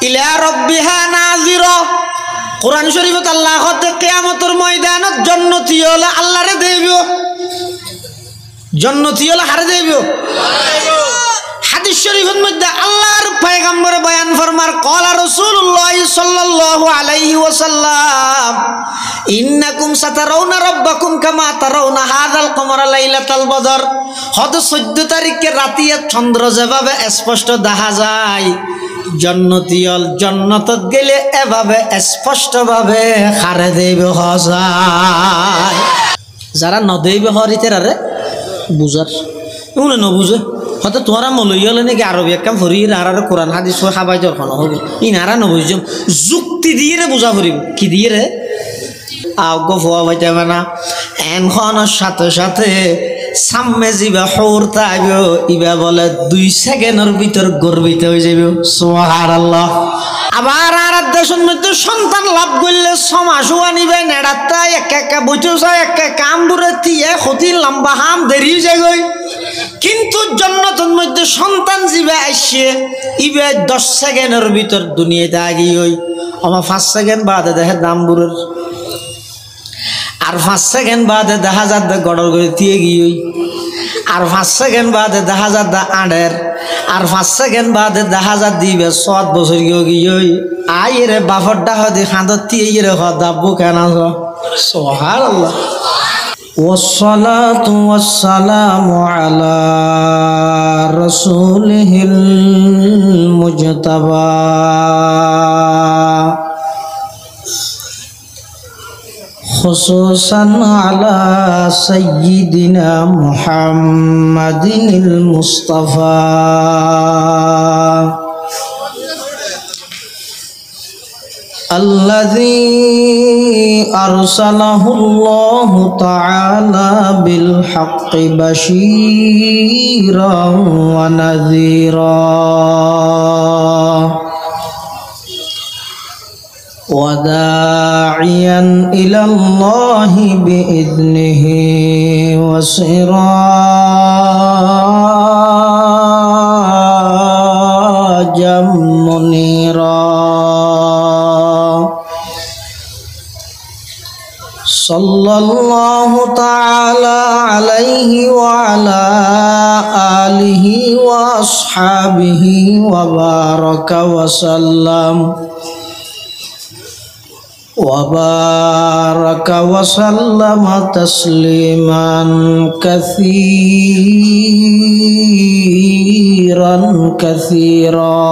ইলা রাব্বিহা নাযিরা। কোরআন শরীফত আল্লাহ কতে কিয়ামতের ময়দানত জান্নাতি হলে আল্লাহরে দেব, জান্নাতি হলে হারে দেব। হাদিস শরীফের মধ্যে আল্লাহর পয়গম্বর বয়ান ফরমার ক্বালা রাসূলুল্লাহ সাল্লাল্লাহু আলাইহি ওয়াসাল্লাম ইন্নাকুম সাতারাউনা রাব্বাকুম কামা তারাউনা হাযাল কমারা লাইলাতাল বদর। হদ 14 তারিখে রাতিয়া চন্দ্র যেভাবে স্পষ্ট দেখা যায়, জান্নাতীয়ল জান্নাতত গেলে এভাবে স্পষ্টভাবে হারে দেব হজায়। যারা নদেবে হরিতেরারে বুঝার উনি নবুঝে হয়তো তোমারা মলইলে নাকি আরবি একদম ফরি আর কোরআন হাদিস খাবাই দরকার হবে ইনারা নবুঝ যুক্তি দিয়ে রে বুঝা ফুরিব কি দিয়ে রে আগ ফোয়া পাইতে না এনখনের সাথে সাথে সামনে যাবে হৌরতা আইব ইবা বলে 2 সেকেন্ডের ভিতর গর্বিত হয়ে যাবে। সুবহানাল্লাহ। আবার আর দেশের মধ্যে সন্তান লাভ করলে 6 মাস আনিবে নেড়াতা একা বইতে চায় একা কাম দূরে দিয়ে ক্ষতি লম্বা হাম দেরি যায় গই। কিন্তু জান্নাতের মধ্যে সন্তান জিবে আসছে ইবে 10 সেকেন্ডের ভিতর দুনিয়াতে আগি হই আমার 5 সেকেন্ড বাদে দেখে দামবুরের আর 5 সেকেন্ড বাদে দেখা যাত গড়র করে দিয়ে গিয়ে আর 5 সেকেন্ড বাদে দেখা যাত আড়ের আর 5 সেকেন্ড বাদে দেখা যাত দিবে 7 বছর গিয়ে আইরে বাফর ডাহা দি খাঁদত দিয়ে রে দাব্বু কেন সুবহানাল্লাহ। والصلاة والسلام على رسوله المجتبى خصوصا على سيدنا محمد المصطفى الذي أرسله الله تعالى بالحق بشيرا ونذيرا وداعيا إلى الله بإذنه وسراجا منيرا صلى الله تعالى عليه وعلى آله وأصحابه وبارك وسلم تسليما كثيرا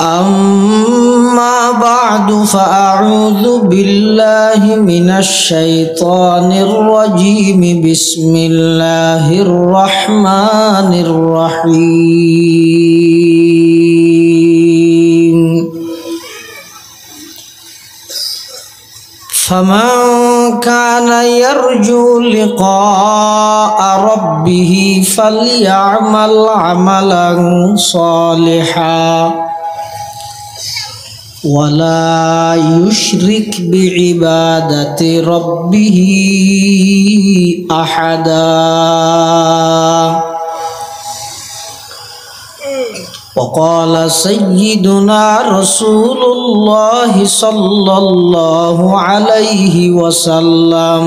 أما بعد فأعوذ بالله من الشيطان الرجيم بسم الله الرحمن الرحيم فمن كان يرجو لقاء ربه فليعمل عملا صالحا ولا يشرك بعبادة ربه أحدا وقال سيدنا رسول الله صلى الله عليه وسلم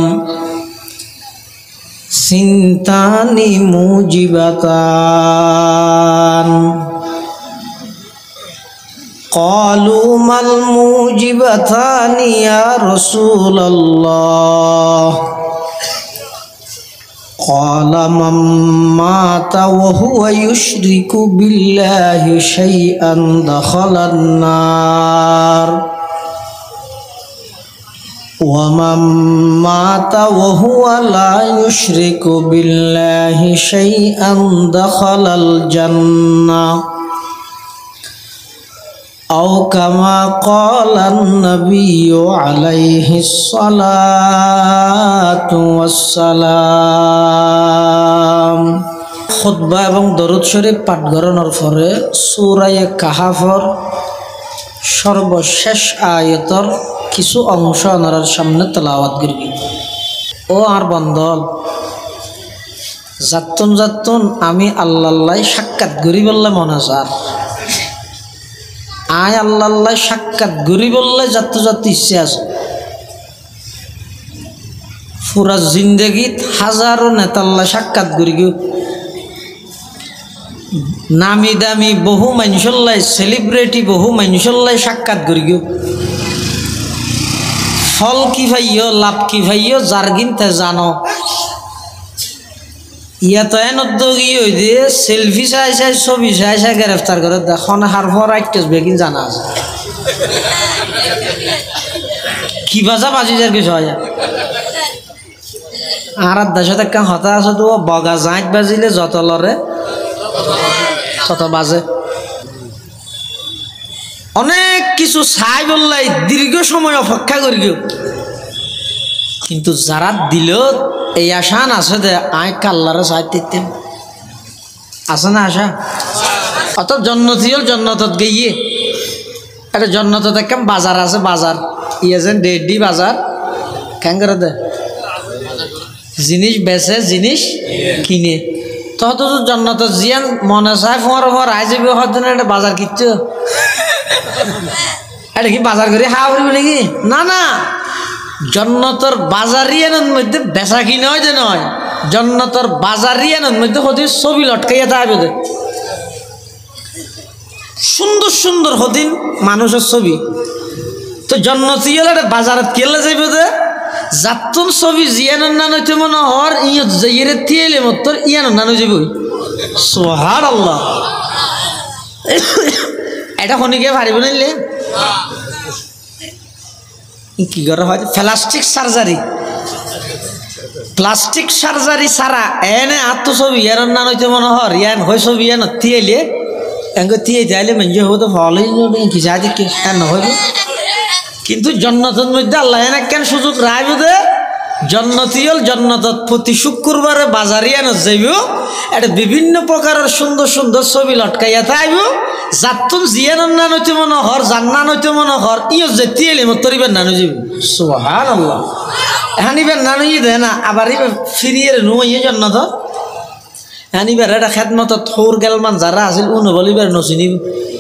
سنتان موجبتان قالوا ما الموجبتان يا رسول الله قال من مات وهو يشرك بالله شيئا دخل النار ومن مات وهو لا يشرك بالله شيئا دخل الجنة أو كما قال النبي عليه الصلاة والسلام খুতবা এবং দরুদ শরীফ পাঠ করানোর পরে সূরা কাহাফের সর্বশেষ আয়াতের কিছু অংশ আপনার সামনে তেলাওয়াত করব। ও আর বন্ধল যাত্তুন যাত্তুন আমি আল্লাহ সাক্ষাৎ করি বললে মনে চার আয় আল্লাহ সাক্ষাৎ করি বললে যাত্ত যাত্ত ইচ্ছে আছে পুরা জিন্দগিত হাজারো নেতাল্লা সাক্ষাৎ করি গিয়ে নামি দামি বহু মানুষল্লাই সেলিব্রিটি বহু মানুষল্লাই সাক্ষাৎ করি গিয়ে ফল কি ভাইও লাভ কি ভাইও যার গিনতে জানো ইয়াতো এনদ্যোগী হই দিয়ে সেলফি চাই চাই ছবি চাই চাই গ্রেফতার করে দেখুন হারফর আইটেস বেগিন জানা আছে কি বাজা বাজি যার কিছু হয় আর দেশত একটা হতা আছে তো বগা জাঁট বাজিলে যত লড়ে তত বাজে অনেক কিছু চাই বললাই দীর্ঘ সময় অপেক্ষা করি গেও কিন্তু যারা দিল এই আশান আছে দে আয় কাল্লারে চাইতে আছে না আশা অত জন্নতি হল জন্নতত গিয়ে একটা জন্নতত একদম বাজার আছে বাজার ইয়েছেন ডেডি বাজার কেন করে দে জিনিস বেচে জিনিস কিনে তত তো জন্নত জিয়ান মনে চায় ফোঁর আই যাবি হয়তো না একটা বাজার কিচ্ছু এটা কি বাজার করে খাওয়া করবি নাকি না না জন্নতর বাজারিয়ানোর মধ্যে বেচা কিনে হয় যে নয় জন্নতর বাজারিয়ানোর মধ্যে হদিন ছবি লটকাইয়া থাকবে সুন্দর সুন্দর হদিন মানুষের ছবি তো জন্নতি হলে বাজারত কেলে যাইবে দে যাত্তুন ছবি জিয়ানোর নান হইতে মনে হর ইয়ে যাইয়ের থিয়েলে মতর ইয়ানোর নান হয়ে যাবই সুবহানাল্লাহ এটা শনিকে পারিব নিলে কি করে হয় প্লাস্টিক সার্জারি ছাড়া এনে আত্মছবি ইয়ানোর নান হইতে মনে হর ইয়ান হয় ছবি ইয়ান থিয়েলে এঙ্গে থিয়ে যাইলে মেঞ্জে হতো ফলে কি যা দেখে কেন হইব কিন্তু জন্নতের মধ্যে আল্লাহ এনে কেন সুযোগ রাইব দে জন্নতি হল জন্নতত প্রতি শুক্রবারে বাজারিয়ানো যাইব এটা বিভিন্ন প্রকারের সুন্দর সুন্দর ছবি লটকাইয়া থাকব যাত্তুন জিয়ানোর নান হইতে মনে হর জান্নান হইতে মনে হর ইয় যেতি এলে মতরিবেন নানু যাইব সুবহানাল্লাহ এখন ইবেন নানু ই দে না আবার ইবে ফিরিয়ে নুয়ে জন্নত এখন ইবার এটা খেদমত থৌর গেলমান যারা আছিল উনবলিবার নচিনিব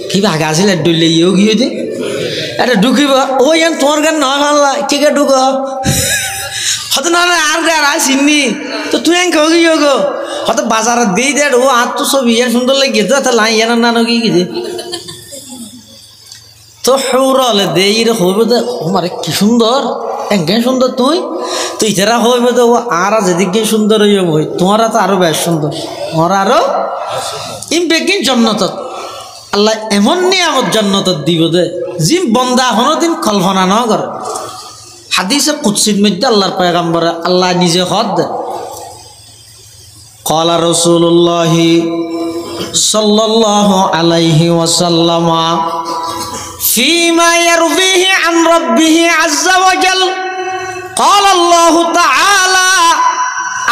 কি ভাগা আছিল ডুলে ইয়েও গিয়ে দে এটা ঢুকিব ওই এন তোমার গান নয় ভাল্লা কে কে ঢুক হয়তো না আর গে আর চিনি তো তুই এন কেউ গিয়ে গো হয়তো বাজারত দিয়ে দে ও আর তো ছবি ইয়ার সুন্দর লাগে তো লাই ইয়ার নানো কি গিয়ে তো হৌরলে দে ইরে হইব দে আমারে কি সুন্দর এঙ্গে সুন্দর তুই যারা হইব তো ও আর যেদিকে সুন্দর হইব হই তোমারা তো আরো বেশ সুন্দর তোমার আরো ইমবেকিন জন্নতত আল্লাহ এমন নিয়ামত জন্নতত দিব দে জিম বন্দা হনদিন কল্পনা ন করে হাদিসে কুদসির মধ্যে আল্লাহর পয়গম্বরে আল্লাহ নিজে হদ দে ক্বালা রাসূলুল্লাহ সাল্লাল্লাহু আলাইহি ওয়াসাল্লাম ফীমা ইয়ারবিহি আন রাব্বিহি আযজা ওয়া জাল ক্বালা আল্লাহু তাআলা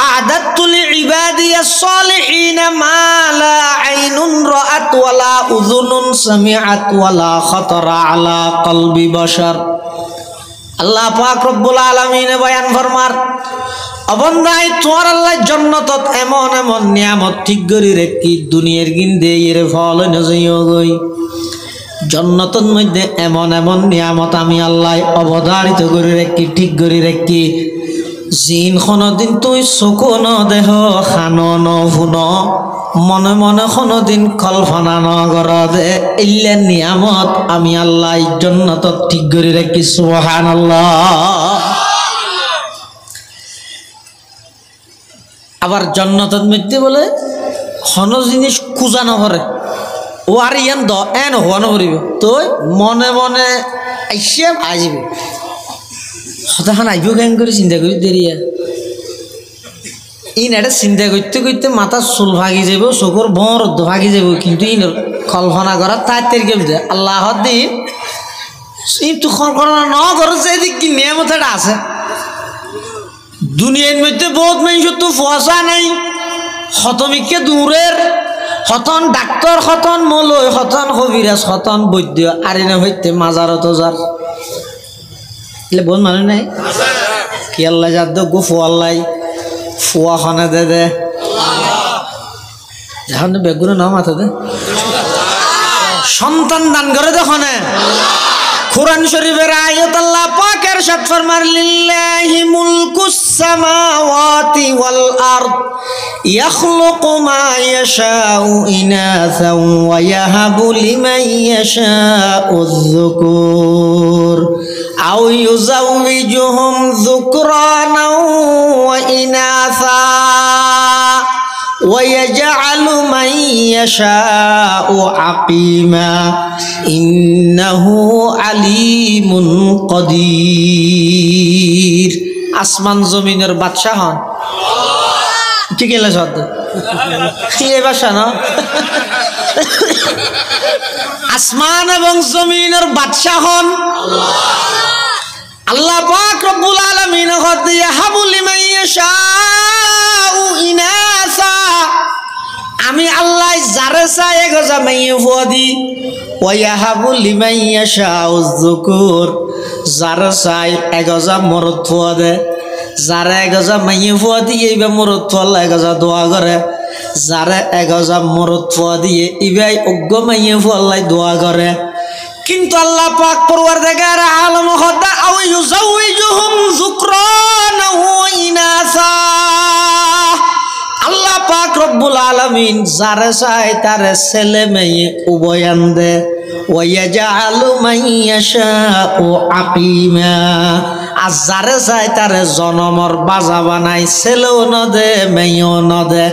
أعددت لعبادي الصالحين ما لا عين رأت ولا أذن سمعت ولا خطر على قلب بشر আল্লাহ পাক রব্বুল আলামিন বয়ান ফরমার অবন্দাই তোমার আল্লাহ জান্নাতত এমন এমন নিয়ামত ঠিক করি রেখি দুনিয়ার গিন্দে এর ফল নজইও গই জান্নাতের মধ্যে এমন এমন নিয়ামত আমি আল্লাহ অবধারিত করে রেখি ঠিক করে রেখি জিন কোনদিন তুই চকুন দেহ খান নুন মনে মনে কোনদিন কল্পনা নগর দে ইল্লে নিয়ামত আমি আল্লাহ জান্নাতত ঠিক করে রাখি সুবহানাল্লাহ আবার জান্নাতের মধ্যে বলে কোন জিনিস খুঁজা নকরে ও আর ইয়ান দ এন হওয়া নকরিব তুই মনে মনে আইসে আইবি হতাখান আইব কেন করে চিন্তা করি দেরিয়া ইন এটা চিন্তা করতে করতে মাথার চুল ভাগি যাব চকুর বর ভাগি যাব কিন্তু ইন কল্পনা করার তার তেরকে বুঝে আল্লাহ দিন কিন্তু কল্পনা ন করে যে দিক কি নিয়মত এটা আছে দুনিয়ার মধ্যে বহুত মানুষ তো ফসা নেই হতমিককে দূরের হতন ডাক্তার হতন মলয় হতন কবিরাজ হতন বৈদ্য আর না হইতে মাজারত যার বহুত মানুষ নাই কি আল্লাহ যার গো ফোয়াল্লাই ফুয়া খানে দে এখন বেগুনে নাও মাথাতে সন্তান দান করে দেখো না কুরআন শরীফের আয়াত আল্লাহ পাকের সাথ ফরমান লিল্লাহি মুলকুস সামাওয়াতি ওয়াল আরদ ইয়াখলুকু মা ইয়াশাউ ইনাসাও ওয়া ইয়াহাবু লিমান ইয়াশাউ যুকুর আও ইউযাওবিজুহুম যুকরানা ওয়া ইনাসা ويجعل من يشاء عقيما إنه عليم قدير আসমান জমিনের বাদশাহ হন কি গেলে শব্দ এই ভাষা না আসমান এবং জমিনের বাদশাহ হন আল্লাহ পাক রব্বুল আলামিন হতে ইয়াহাবু লিমান ইয়াশাউ ইনাসা আমি আল্লাহ যারে চাই এগজা মাইয়ে ফুয়াদি ওয়া ইয়াহাবু লিমান ইয়াশাউ যুকুর যারে চাই এগজা মরদ ফুয়াদে যারে এগজা মাইয়ে ফুয়াদি এইবা মরদ ফুয়াল্লা এগজা দোয়া করে যারে এগজা মরদ ফুয়াদি ইবাই অজ্ঞ মাইয়ে ফুয়াল্লাই দোয়া করে কিন্তু আল্লাহ পাক পরওয়ারদিগার আলম খোদা আও ইউযাওবিজুহুম যুকরানা ওয়া ইনাসা আল্লাহ পাক রব্বুল আলামিন যারে চায় তারে ছেলে মেয়ে উভয়ান দে ওয়া ইয়াজআলু মান ইয়াশাউ আকিমা আর যারে চায় তারে জনমর বাজা বানাই ছেলেও ন দে মেয়েও ন দে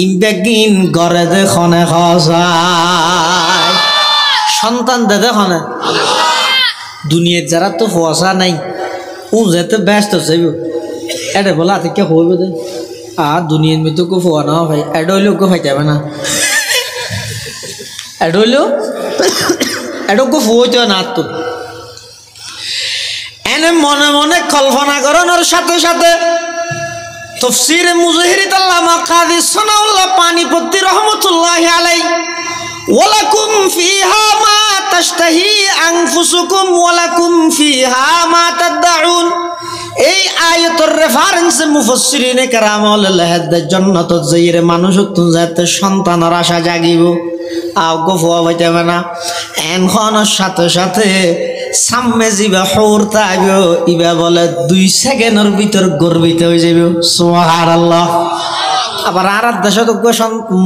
ইমবেগিন গরে দে খনে খসায় সন্তান দে দেখো না দুনিয়ার যারা তো ফসা নাই ও যেতে ব্যস্ত চাইব এটা বলা থেকে হইবে দে আর দুনিয়ার মধ্যে কেউ ফোয়া না ভাই এটা হইলেও কেউ ফাইতে হবে না এটা হইলেও এটা কেউ ফুয়াইতে না তো এনে মনে মনে কল্পনা করানোর সাথে সাথে তাফসীরে মুজাহিরিত আল্লামা কাযী সানাউল্লাহ পানিপত্তি রহমাতুল্লাহি আলাইহি ওয়ালাকুম ফিহা মা তাশতাহি আনফুসুকুম ওয়ালাকুম ফিহা মা তাদউন এই আয়াতের রেফারেন্সে মুফাসসিরিনে কেরাম আল্লাহদ জান্নাতত যাইরে মানুষ তুন যাতে সন্তানের আশা জাগিব আও গফওয়া হইতে না এনখনের সাথে সাথে সামনে জিবা হৌরতা আইব ইবা বলে 2 সেকেন্ডের ভিতর গর্বিত হয়ে যাবে সুবহানাল্লাহ আবার আর দেশত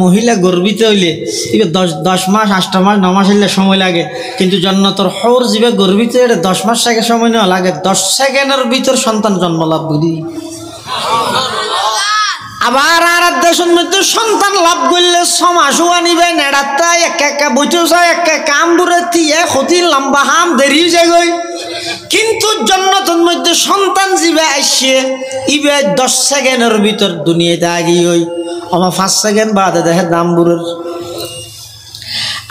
মহিলা গর্বিত হইলে এবার 10 মাস 8 মাস 9 মাস হইলে সময় লাগে কিন্তু জান্নাতের হৌর জিবা গর্বিত হইলে 10 মাস থেকে সময় না লাগে 10 সেকেন্ডের ভিতর সন্তান জন্ম লাভ করি আবার আর দেশের মধ্যে সন্তান লাভ করলে 6 মাস আনিবে নেড়াতা একা বইতে চায় একা কাম দূরে দিয়ে ক্ষতি লম্বা হাম দেরি যায় গই কিন্তু জান্নাতের মধ্যে সন্তান জিবে আসছে ইবে 10 সেকেন্ডের ভিতর দুনিয়াতে আগি হই আমার 5 সেকেন্ড বাদে দেখে দামবুরের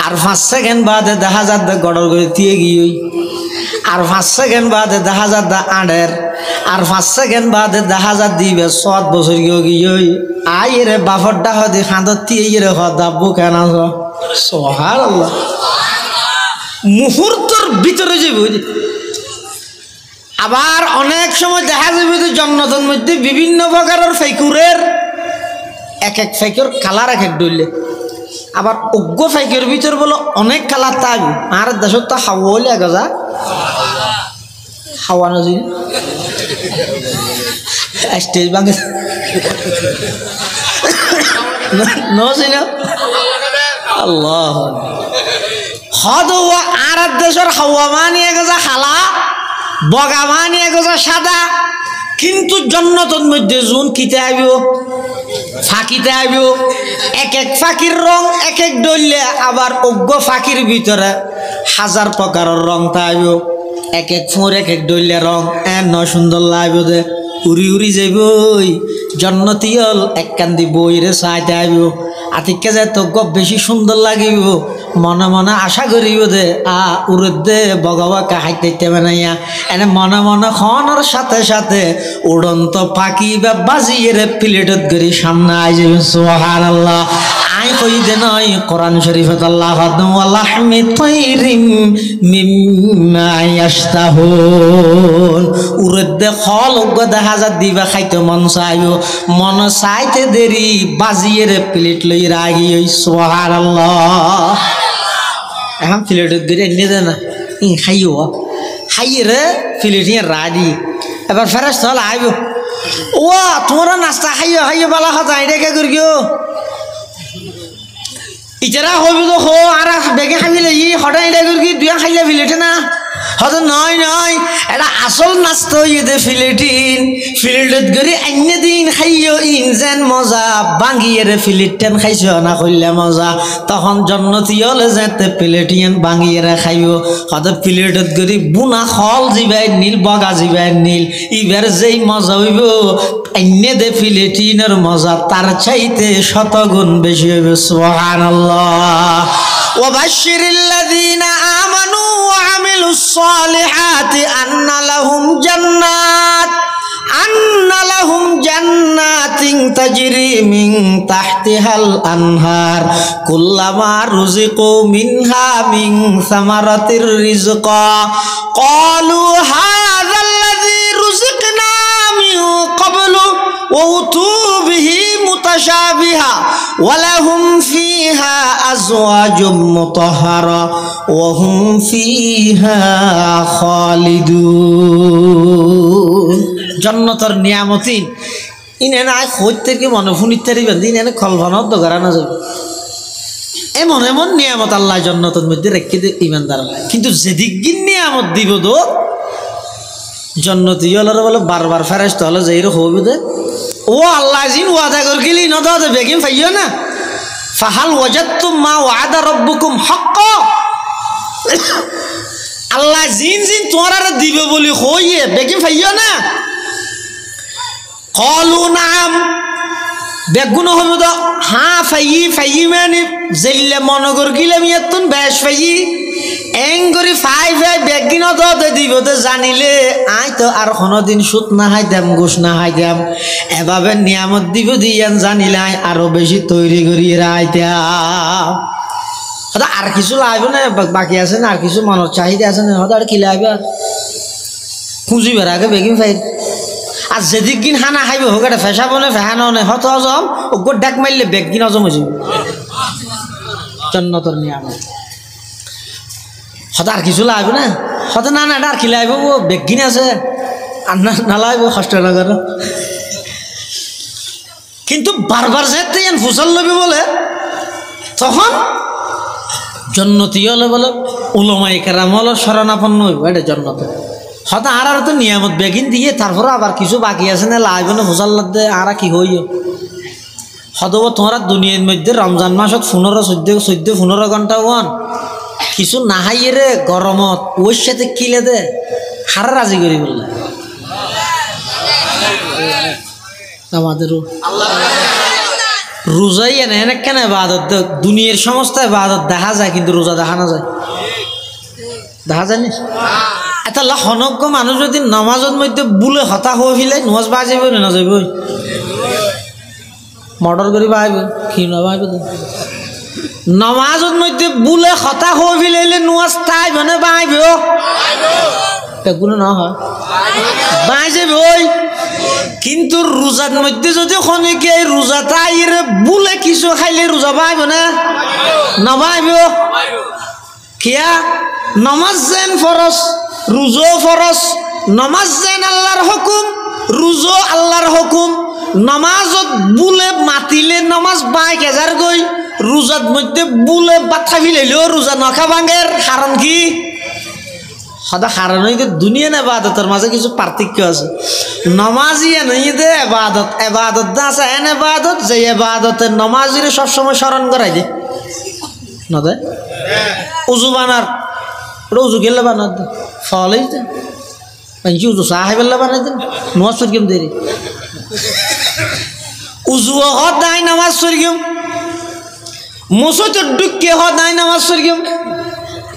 আর 5 সেকেন্ড বাদে দেখা যাচ্ছে গড়র করে দিয়ে গিয়ে আর 5 সেকেন্ড বাদে দেখা যাচ্ছে আড়ের আর 5 সেকেন্ড বাদে দেখা যা দিবে 7 বছর গিয়ে আইরে বাফর ডাহ দি খাঁদত তিয়ে দাব্বু কেন সুবহানাল্লাহ মুহূর্তের ভিতরে যাবে আবার অনেক সময় দেখা যাবে যে জান্নাতের মধ্যে বিভিন্ন প্রকারের ফাইকুরের এক এক ফাইকুর কালার এক এক ডইলে আবার অজ্ঞ ফাইকের ভিতর বলে অনেক কালার থাকবে আর দেশত তো হাওয়া হলে গজা হাওয়া নজি স্টেজ ভাঙে নজি না আল্লাহ হদ আর দেশের হাওয়া মানিয়ে গজা খালা বগা মানিয়ে গজা সাদা কিন্তু জান্নাতের মধ্যে জুন কিতে আইব ফাঁকিতে আইব এক এক ফাঁকির রং এক এক ডলে আবার অজ্ঞ ফাঁকির ভিতরে 1000 প্রকারের রং তাইব এক এক ফোর এক এক ডলে রং এন সুন্দর লাগবে দে উড়ি উড়ি যাইব জন্নতি হল এক কান্দি বইরে চাইতে আইব আতিকে যায় তো গপ বেশি সুন্দর লাগিব মনে মনে আশা করিব দে উড়ে দে বগাবা কাহাইতে বানাইয়া এনে মনে মনে খনের সাথে সাথে উড়ন্ত পাখি বা বাজিয়ে প্লেটত গড়ি সামনে আই যাবে সুবহানাল্লাহ আই কই দে নয় কোরআন শরীফে আল্লাহ ফাদম ওয়ালাহমি তাইরিম মিম্মা ইয়াশতাহুন উরদে খল গদা হাজার দিবা খাইতে মন চাইও মন চাইতে দেরি বাজিয়ে রে প্লেট লই রাগি ওই সুবহানাল্লাহ এখন প্লেটের দিকে এনে দে না খাইও খাইয়ে রে প্লেট নিয়ে রাগি এবার ফেরেস তাহলে আইব ও তোমরা নাস্তা খাইও খাইও বালা খাতা এটা কে করি গো ইতারা হইব তো হো আর বেগে খাইলে ই হঠাৎ এটা করি দুয়া খাইলে ফিলেটে না হয়তো নয় নয় এটা আসল নাস্তা হইয়ে দে ফিলেটিন ফিলেটত গড়ি অন্য দিন খাইও ইনজেন মজা বাঙ্গিয়ে রে ফিলেটেন খাইছো না কইলে মজা তখন জন্নতি হলে যেতে প্লেটিয়ান বাঙ্গিয়ে রে খাইও হয়তো প্লেটত গড়ি বুনা খল জিবাই নীল বগা জিবাই নীল ইবার যেই মজা হইব অন্য দে ফিলেটিনের মজা তার চাইতে শতগুণ বেশি হইব সুবহানাল্লাহ ওয়া বাশশিরিল্লাযীনা আমানু ওয়া আমিলুস সালিহাতি আন্না লাহুম জান্নাতিন তাজরি মিন তাহতিহাল আনহার কুল্লামা রুজিকু মিনহা মিন সামারাতির রিজকা ক্বালু হাযাল্লাযী রুজিকনা মিন ক্বাবলু ওয়া উতু বিহি মুতাশাবিহা ওয়া লাহুম ফিহা আজওয়াজুম মুতাহহারা ওয়া হুম ফিহা খালিদুন জন্নতর নিয়ামতি ইনে না হইতে কি মনে ফুনিতারি বান্ধি ইনে কল্পনাও তো করা না যাবে এমন এমন নিয়ামত আল্লাহ জন্নতের মধ্যে রেখে দে ইমানদার কিন্তু যেদিক নিয়ামত দিব তো জন্নতি হলে বলে বারবার ফেরেশতা হলে যাইরো হইবে দে ও আল্লাহ জিন ওয়াদা করে গেলি না দাদা বেগিন পাইও না ফাহাল ওয়াজাদতুম মা ওয়াদা রাব্বুকুম হাক্কা আল্লাহ জিন তোমরা দিবে বলি হইয়ে বেগিন পাইও না ক্বালু নাম বেগুন হইব তো হ্যাঁ ফাই মানে জেলে মনগর গিলে মিয়াতুন বেশ ফাই এঙ্গরি ফাই বেগিন তো দিব তো জানিলে আই তো আর কোনোদিন সুদ না হাই দাম গোশ না হাই দাম এভাবে নিয়ামত দিব দিয়ান জানিলে আরো বেশি তৈরি করি রাইতা আর কিছু লাগবে না বাকি আছে না আর কিছু মনের চাহিদা আছে না হয়তো আর কি লাগবে পুঁজি বেড়াকে বেগিন ফাই আর যেদিক দিন হানা খাইব হোক এটা ফেসা বনে ফেহানো নে হত হজম ও গোট ডাক মারলে বেগ দিন হজম হয়েছে জন্নতর নিয়ামত হত আর কিছু লাগবে না হত না না আর কি লাগবে ও বেগ গিন আছে আর না লাগবে কষ্ট না করো কিন্তু বারবার যেতে ফুসল লবি বলে তখন জন্নতি হলে বলে উলামায়ে কেরাম হলো শরণাপন্ন হইব এটা জন্নত হয়তো আর তো নিয়ামত বেগিন দিয়ে তারপরে আবার কিছু বাকি আছে না লাগবে না ফুসাল্লাদ দে আর কি হইও হয়তো তোমরা দুনিয়ার মধ্যে রমজান মাসত 15 ঘন্টা ওয়ান কিছু নাহাইয়ে রে গরমত ওর সাথে কিলে দে হারা রাজি করি বললে আমাদেরও রোজাই এনে এনে কেন ইবাদত দুনিয়ার সমস্ত ইবাদত দেখা যায় কিন্তু রোজা দেখা না যায় দেখা যায়নি এটা হনজ্ঞ মানুষ যদি নামাজের মধ্যে বুলে হতাশ হয়ে ফেলে নামাজ পাই যাব না যাব মর্ডার করি পাইব কি নবাইব নামাজের মধ্যে বুলে হতাশ হয়ে ফেলে নামাজ তাই মানে পাইব এগুলো না হয় পাই যাব কিন্তু রোজার মধ্যে যদি খনিকে রোজা তাইর বুলে কিছু খাইলে রোজা পাইব না নবাইব কিয়া নামাজ যেন ফরজ রোজো ফরজ নামাজ যেন আল্লাহর হুকুম রোজো আল্লাহর হুকুম নামাজত বুলে মাতিলে নামাজ বাই কেজার গই রোজার মধ্যে বুলে বাচ্চা ফিলাইলেও রোজা নখা ভাঙের কারণ কি সদা কারণ হইতে দুনিয়া না ইবাদতের মাঝে কিছু পার্থক্য আছে নামাজি নেই দে এবাদত দা আছে এন এবাদত যে এবাদতের নামাজিরে সবসময় স্মরণ করাই দে না দে উজু বানার উজু গেলে বানার দে ফলেই দে উজু সাহেব বানাই দেন নামাজ পড়িম দেরি উজু হদাই নামাজ পড়িম মুসুতের ডুকে হদাই নামাজ পড়িম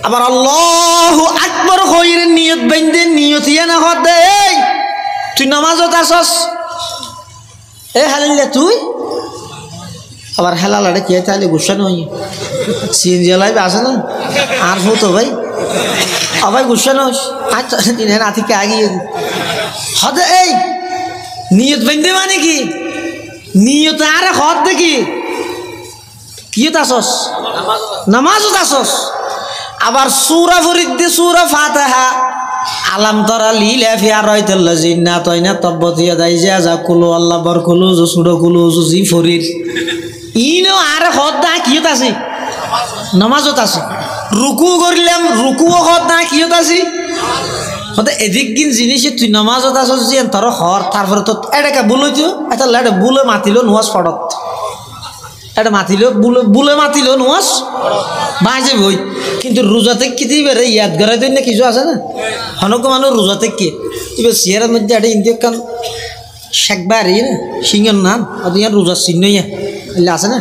আবার আল্লাহু আকবার কইরে নিয়ত বাইন্দে নিয়ত ইয়া না হদে এই তুই নামাজত আসস এ হালিলে তুই আবার হেলা লাড়ে কে তাহলে গুসা নই সিএনজি লাইবে আসে না আর হতো ভাই আবার গুসা নস আচ্ছা না থেকে আগিয়ে হদে এই নিয়ত বেঁধে মানে কি নিয়ত আরে হদ দেখি কিয়ত আসস নামাজত আসস আবার সূরা ফরিদ সূরা ফাতিহা আলাম তারা লিলা ফি আরাইতাল্লাযিনা তাইনা তাব্বাতিয়া দাইজা যা কুলু আল্লাহ বারকুলু সুরা কুলু জি ফরিদ ইনো আরে হদ দা কিয়ত আছে নামাজত আছে রুকু করলাম রুকুও হদ দা কিয়ত আছে হতে এদিক দিন জিনিসে তুই নামাজত আসস যে তোর হর তারপরে তো এটাকে বলইতো এটা লাড়ে বুলে মাতিলো নুয়াজ ফড়ত এটা মাতিলো বুলে মাতিলো নুয়াজ বাজে বই কিন্তু রোজাতে কি দিবে রে ইয়াদ করাই দই না কিছু আছে না হনক মানুষ রোজাতে কি এবার সিয়ারের মধ্যে একটা ইন্দিয়া কান শেখবারি না সিংহের নাম আর ইয়ার রোজার চিহ্ন ইয়া আছে না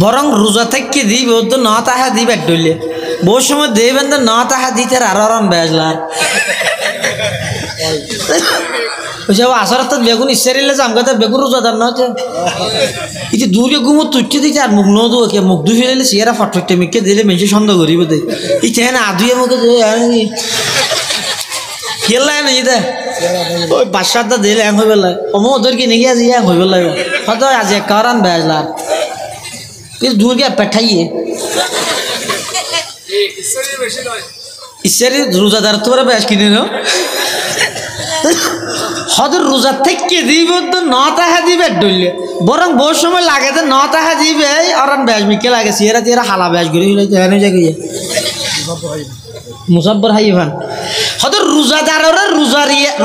বরং রোজা থেকে দিব তো ন তাহা দিবে ডইলে বহু সময় দেবেন তো ন তাহা দিতে আর আরাম বেজলার ওইসব আসার তো বেগুন ইচ্ছারিলে জামগা তো বেগুন রোজাদার না হচ্ছে এই দূরে ঘুমো তুচ্ছে দিচ্ছে আর মুখ নদু কে মুখ ধুই ফেলে সিয়ারা ফটফটে মিখে দিলে মেঝে সন্দেহ করিব দে এই চেন আধুয়ে মুখে খেলা না এটা ওই বাসাটা দিলে হয়ে বেলায় অমো ওদের কি নাকি আজি হয়ে বেলায় হয়তো আজি কারণ বেজলার इस दूर के बैठाइए इससे रोजादार तो बड़ा बैठ किने ना हदर रोजा तक के दीबो तो नौता है दीबे डुल्ले बोरंग बहुत समय लागे तो नौता है दीबे और अन बैठ में क्या लागे सियरा तेरा हाला बैठ गिरी ले जाने जाके ये मुसब्बर है ये भान हदर रोजादार और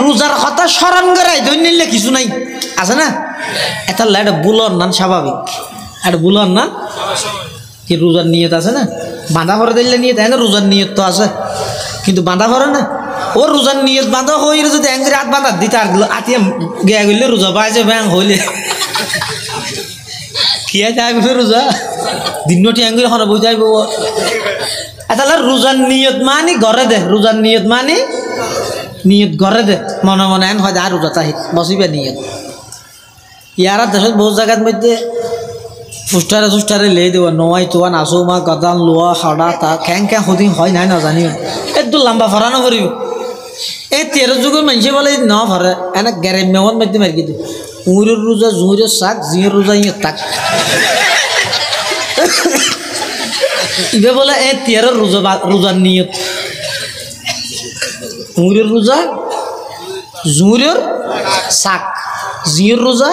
रोजार खाता शरण कराई तो इन्हें ले किसु नहीं ऐसा ना ऐसा लड़ बुलोर नन स्वाभाविक আর বুলার না কি রোজার নিয়ত আছে না বাঁধা ভরে দিলে নিয়ত হয় না রোজার নিয়ত তো আছে কিন্তু বাঁধা ভরে না ও রোজার নিয়ত বাঁধা হইলে যদি অ্যাঙ্গি হাত বাঁধা দিতে আর আতিয়া গিয়া গেলে রোজা পাইছে ব্যাং হইলে কি আছে আগবে রোজা দিনটি অ্যাঙ্গি হন বই যাইব তাহলে রোজার নিয়ত মানে ঘরে দে রোজার নিয়ত মানে নিয়ত ঘরে দে মনে মনে এন হয় আর রোজা তাহি বসিবে নিয়ত ইয়ারা দেশের বহু জায়গার মধ্যে ফুস্টারে লে দেওয়া নোয়াই তোয়া নাচুমা গদান লোয়া হাড়া তা খ্যাং খ্যাং হদিন হয় নাই না জানিও একটু লম্বা ফরানো করিব এই 13 যুগের মানুষে বলে ন ভরে এনে গ্যারেজ মেমন মধ্যে মারি দিই উঁরের রোজা জুঁরের শাক জিঁয়ের রোজা ইয়ে তাক ইবে বলে এই 13 রোজার নিয়ত উঁরের রোজা জুঁরের শাক জিঁয়ের রোজা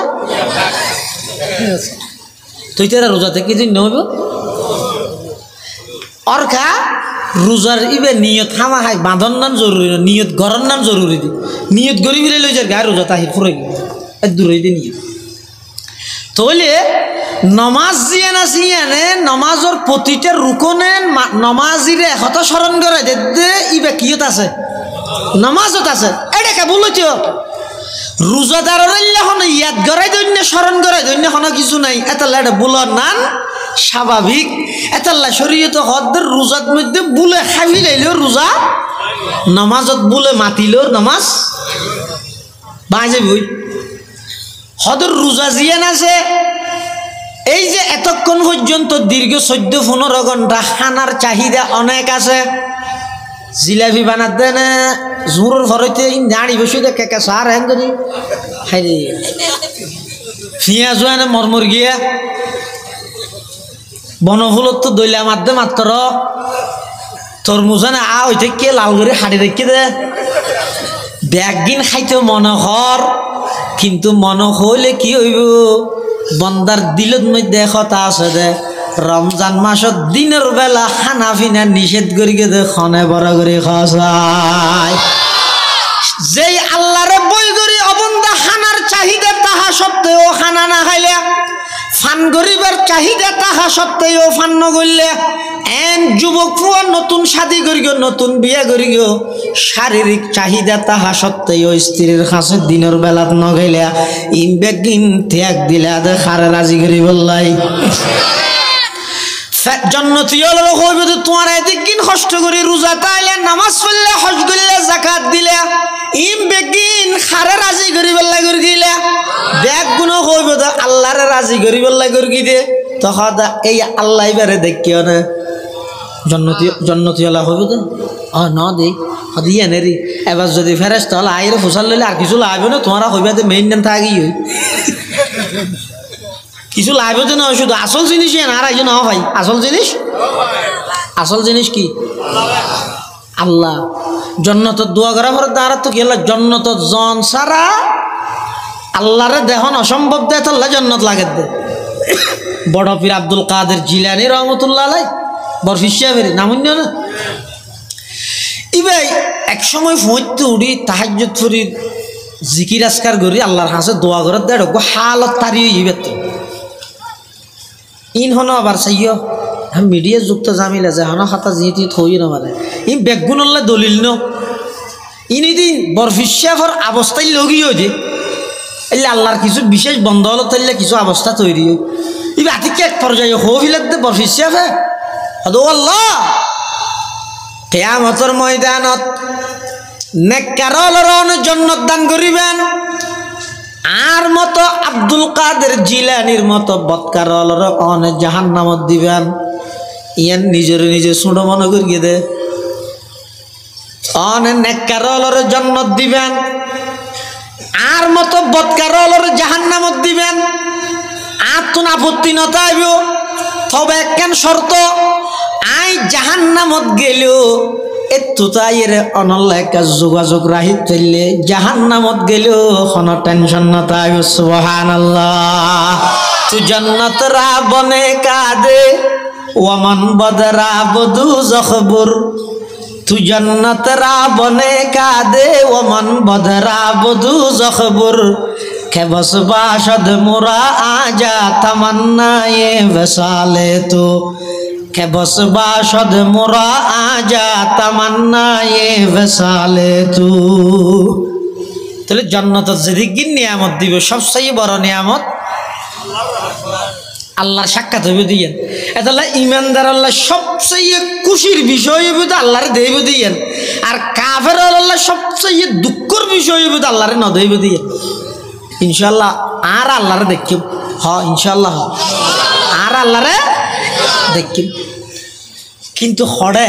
তুই তেরা রোজা থেকে দিন নইব অর্খা রোজার ইবে নিয়ত হামা হাই বাঁধন নাম জরুরি না নিয়ত গরম নাম জরুরি দি নিয়ত গরি ফিরে লই যার গায়ে রোজা তাহি ফুরে দূরে দি নিয়ত তাহলে নমাজ দিয়ে না সিয়ানে নমাজের প্রতিটা রুকনে নমাজিরে হত স্মরণ করে দে ইবে কিয়ত আছে নমাজত আছে এটা কে বলছ রোজাদারের হন ইয়াদ গড়াই দৈন্য স্মরণ গড়াই দৈন্য হন কিছু নাই এতাল্লা এটা বুলার নান স্বাভাবিক এতাল্লা শরীয়ত হদ্দের রোজার মধ্যে বুলে খাবি লাইল রোজা নামাজত বুলে মাতিল নামাজ বাজে বই হদর রোজা জিয়ান আছে এই যে এতক্ষণ পর্যন্ত দীর্ঘ 14-15 ঘন্টা খানার চাহিদা অনেক আছে জিলাপি বানাতে না জোরের ভরতে নাড়ি বসে দেখে কে সার হ্যাং করি হাইরে পিঁয়াজ না মরমর গিয়া বনফুলত তো দইলা মারদে মাত্র তরমুজ না আ হইতে কে লাল করে হাড়ি রেখে দে ব্যাগিন খাইতে মনে হর কিন্তু মনে হইলে কি হইব বন্দার দিলত মধ্যে কথা আছে দে রমজান মাসত দিনের বেলা খানা পিনা নিষেধ করি দে খনে বড় করে খায় যেই আল্লাহরে বই করি অবন্দা খানার চাহিদা তাহা সত্ত্বেও খানা না খাইলে ফান গরিবের চাহিদা তাহা সত্ত্বেও ফান নগরলে এন যুবক ফুয়া নতুন শাদি করি নতুন বিয়ে করি শারীরিক চাহিদা তাহা সত্ত্বেও স্ত্রীর কাছে দিনের বেলাত নগাইলে ইমবেগিন ত্যাগ দিলে আদে খারে রাজি করি বললাই জন্নতি হলো কইবে তো তোমার এদিন কষ্ট করে রোজা তাইলে নামাজ পড়লে হজ করলে যাকাত দিলে ইম বেগিন খারে রাজি করিবার লাগি গিলা ব্যাগ গুণ হইব তো আল্লাহরে রাজি করিবার লাগি কি দে তখন এই আল্লাহ এবারে দেখিও না জন্নতি হলা হইব তো ন দে দিয়ে নেরি এবার যদি ফেরেস্তা হলে আইরে ফসল লইলে আর কিছু লাগবে না তোমারা হইবা যে মেইন নাম থাকি কিছু লাগবে তো না শুধু আসল জিনিস না আর একজন ভাই আসল জিনিস কি আল্লাহ জন্নত দোয়া করা পর দ্বারা তো কি হল জন্নত জন সারা আল্লাহরে দেহন অসম্ভব দেয় তো আল্লাহ জন্নত লাগে দে বড় পীর আব্দুল কাদের জিলানী রহমতুল্লাহ আলাই বরফিসিয়া বেরি নামুন্য না ইবাই এক সময় ফইতে উড়ি তাহাজ্জুদ ফুরি জিকির আসকার করি আল্লাহর হাসে দোয়া করে দেয় হালত তারিয়ে ইবে তো ইন হন আবার চাইও মিডিয়া যুক্ত জামিলে যে হন খাতা জিতি থই না মানে ই বেগুনল্লা দলিল ন ইনি দিন বরফিসিয়াফর অবস্থায় লগি হয়ে যে এলে আল্লাহর কিছু বিশেষ বন্ধ হলো তাইলে কিছু অবস্থা তৈরি হয় ইবে আতিকে এক পর্যায়ে হবিলাত দে বরফিসিয়াফে আদো আল্লাহ কিয়ামতের ময়দানত নেককারলর জান্নাত দান করিবেন আর মতো আব্দুল কাদের জিলানির মতো বদকারলর অনে জাহান্নামত দিবেন ইয়ান নিজের নিজে ছোট মনে করিয়ে দে অনে নেককারলর জান্নাত দিবেন আর মতো বদকারলর জাহান্নামত দিবেন আর তো আপত্তি নতাইব তবে কেন শর্ত আই জাহান্নামত গেলেও এতো তাইরে অনলাইকা যোগাযোগ রাহি চললে জাহান্নামত গেলেও কোনো টেনশন না তাই সুবহানাল্লাহ তু জান্নাত রা বনে কাদে ওমান বদরা বদু জখবুর তু জান্নাত রা বনে কাদে ওমান বদরা বদু জখবুর কে বস বাশদ মুরা আজা তমন্নায়ে वसाले तो के बस बाशद मुरा आजा तमन्ना ये वसाले तू তাহলে জান্নাত যেদিকে নিয়ামত দিব সবচেয়ে বড় নিয়ামত আল্লাহর সাক্ষাৎ হইবে দিয়েন এতাল্লাহ ইমানদার আল্লাহ সবচেয়ে খুশির বিষয় হইবে তো আল্লাহরে দেইবে দিয়েন আর কাফের আল্লাহ সবচেয়ে দুঃখের বিষয় হইবে তো আল্লাহরে ন দেইবে দিয়েন ইনশাআল্লাহ আর আল্লাহরে দেখিব ইনশাআল্লাহ আর আল্লাহরে দেখিম কিন্তু হড়ে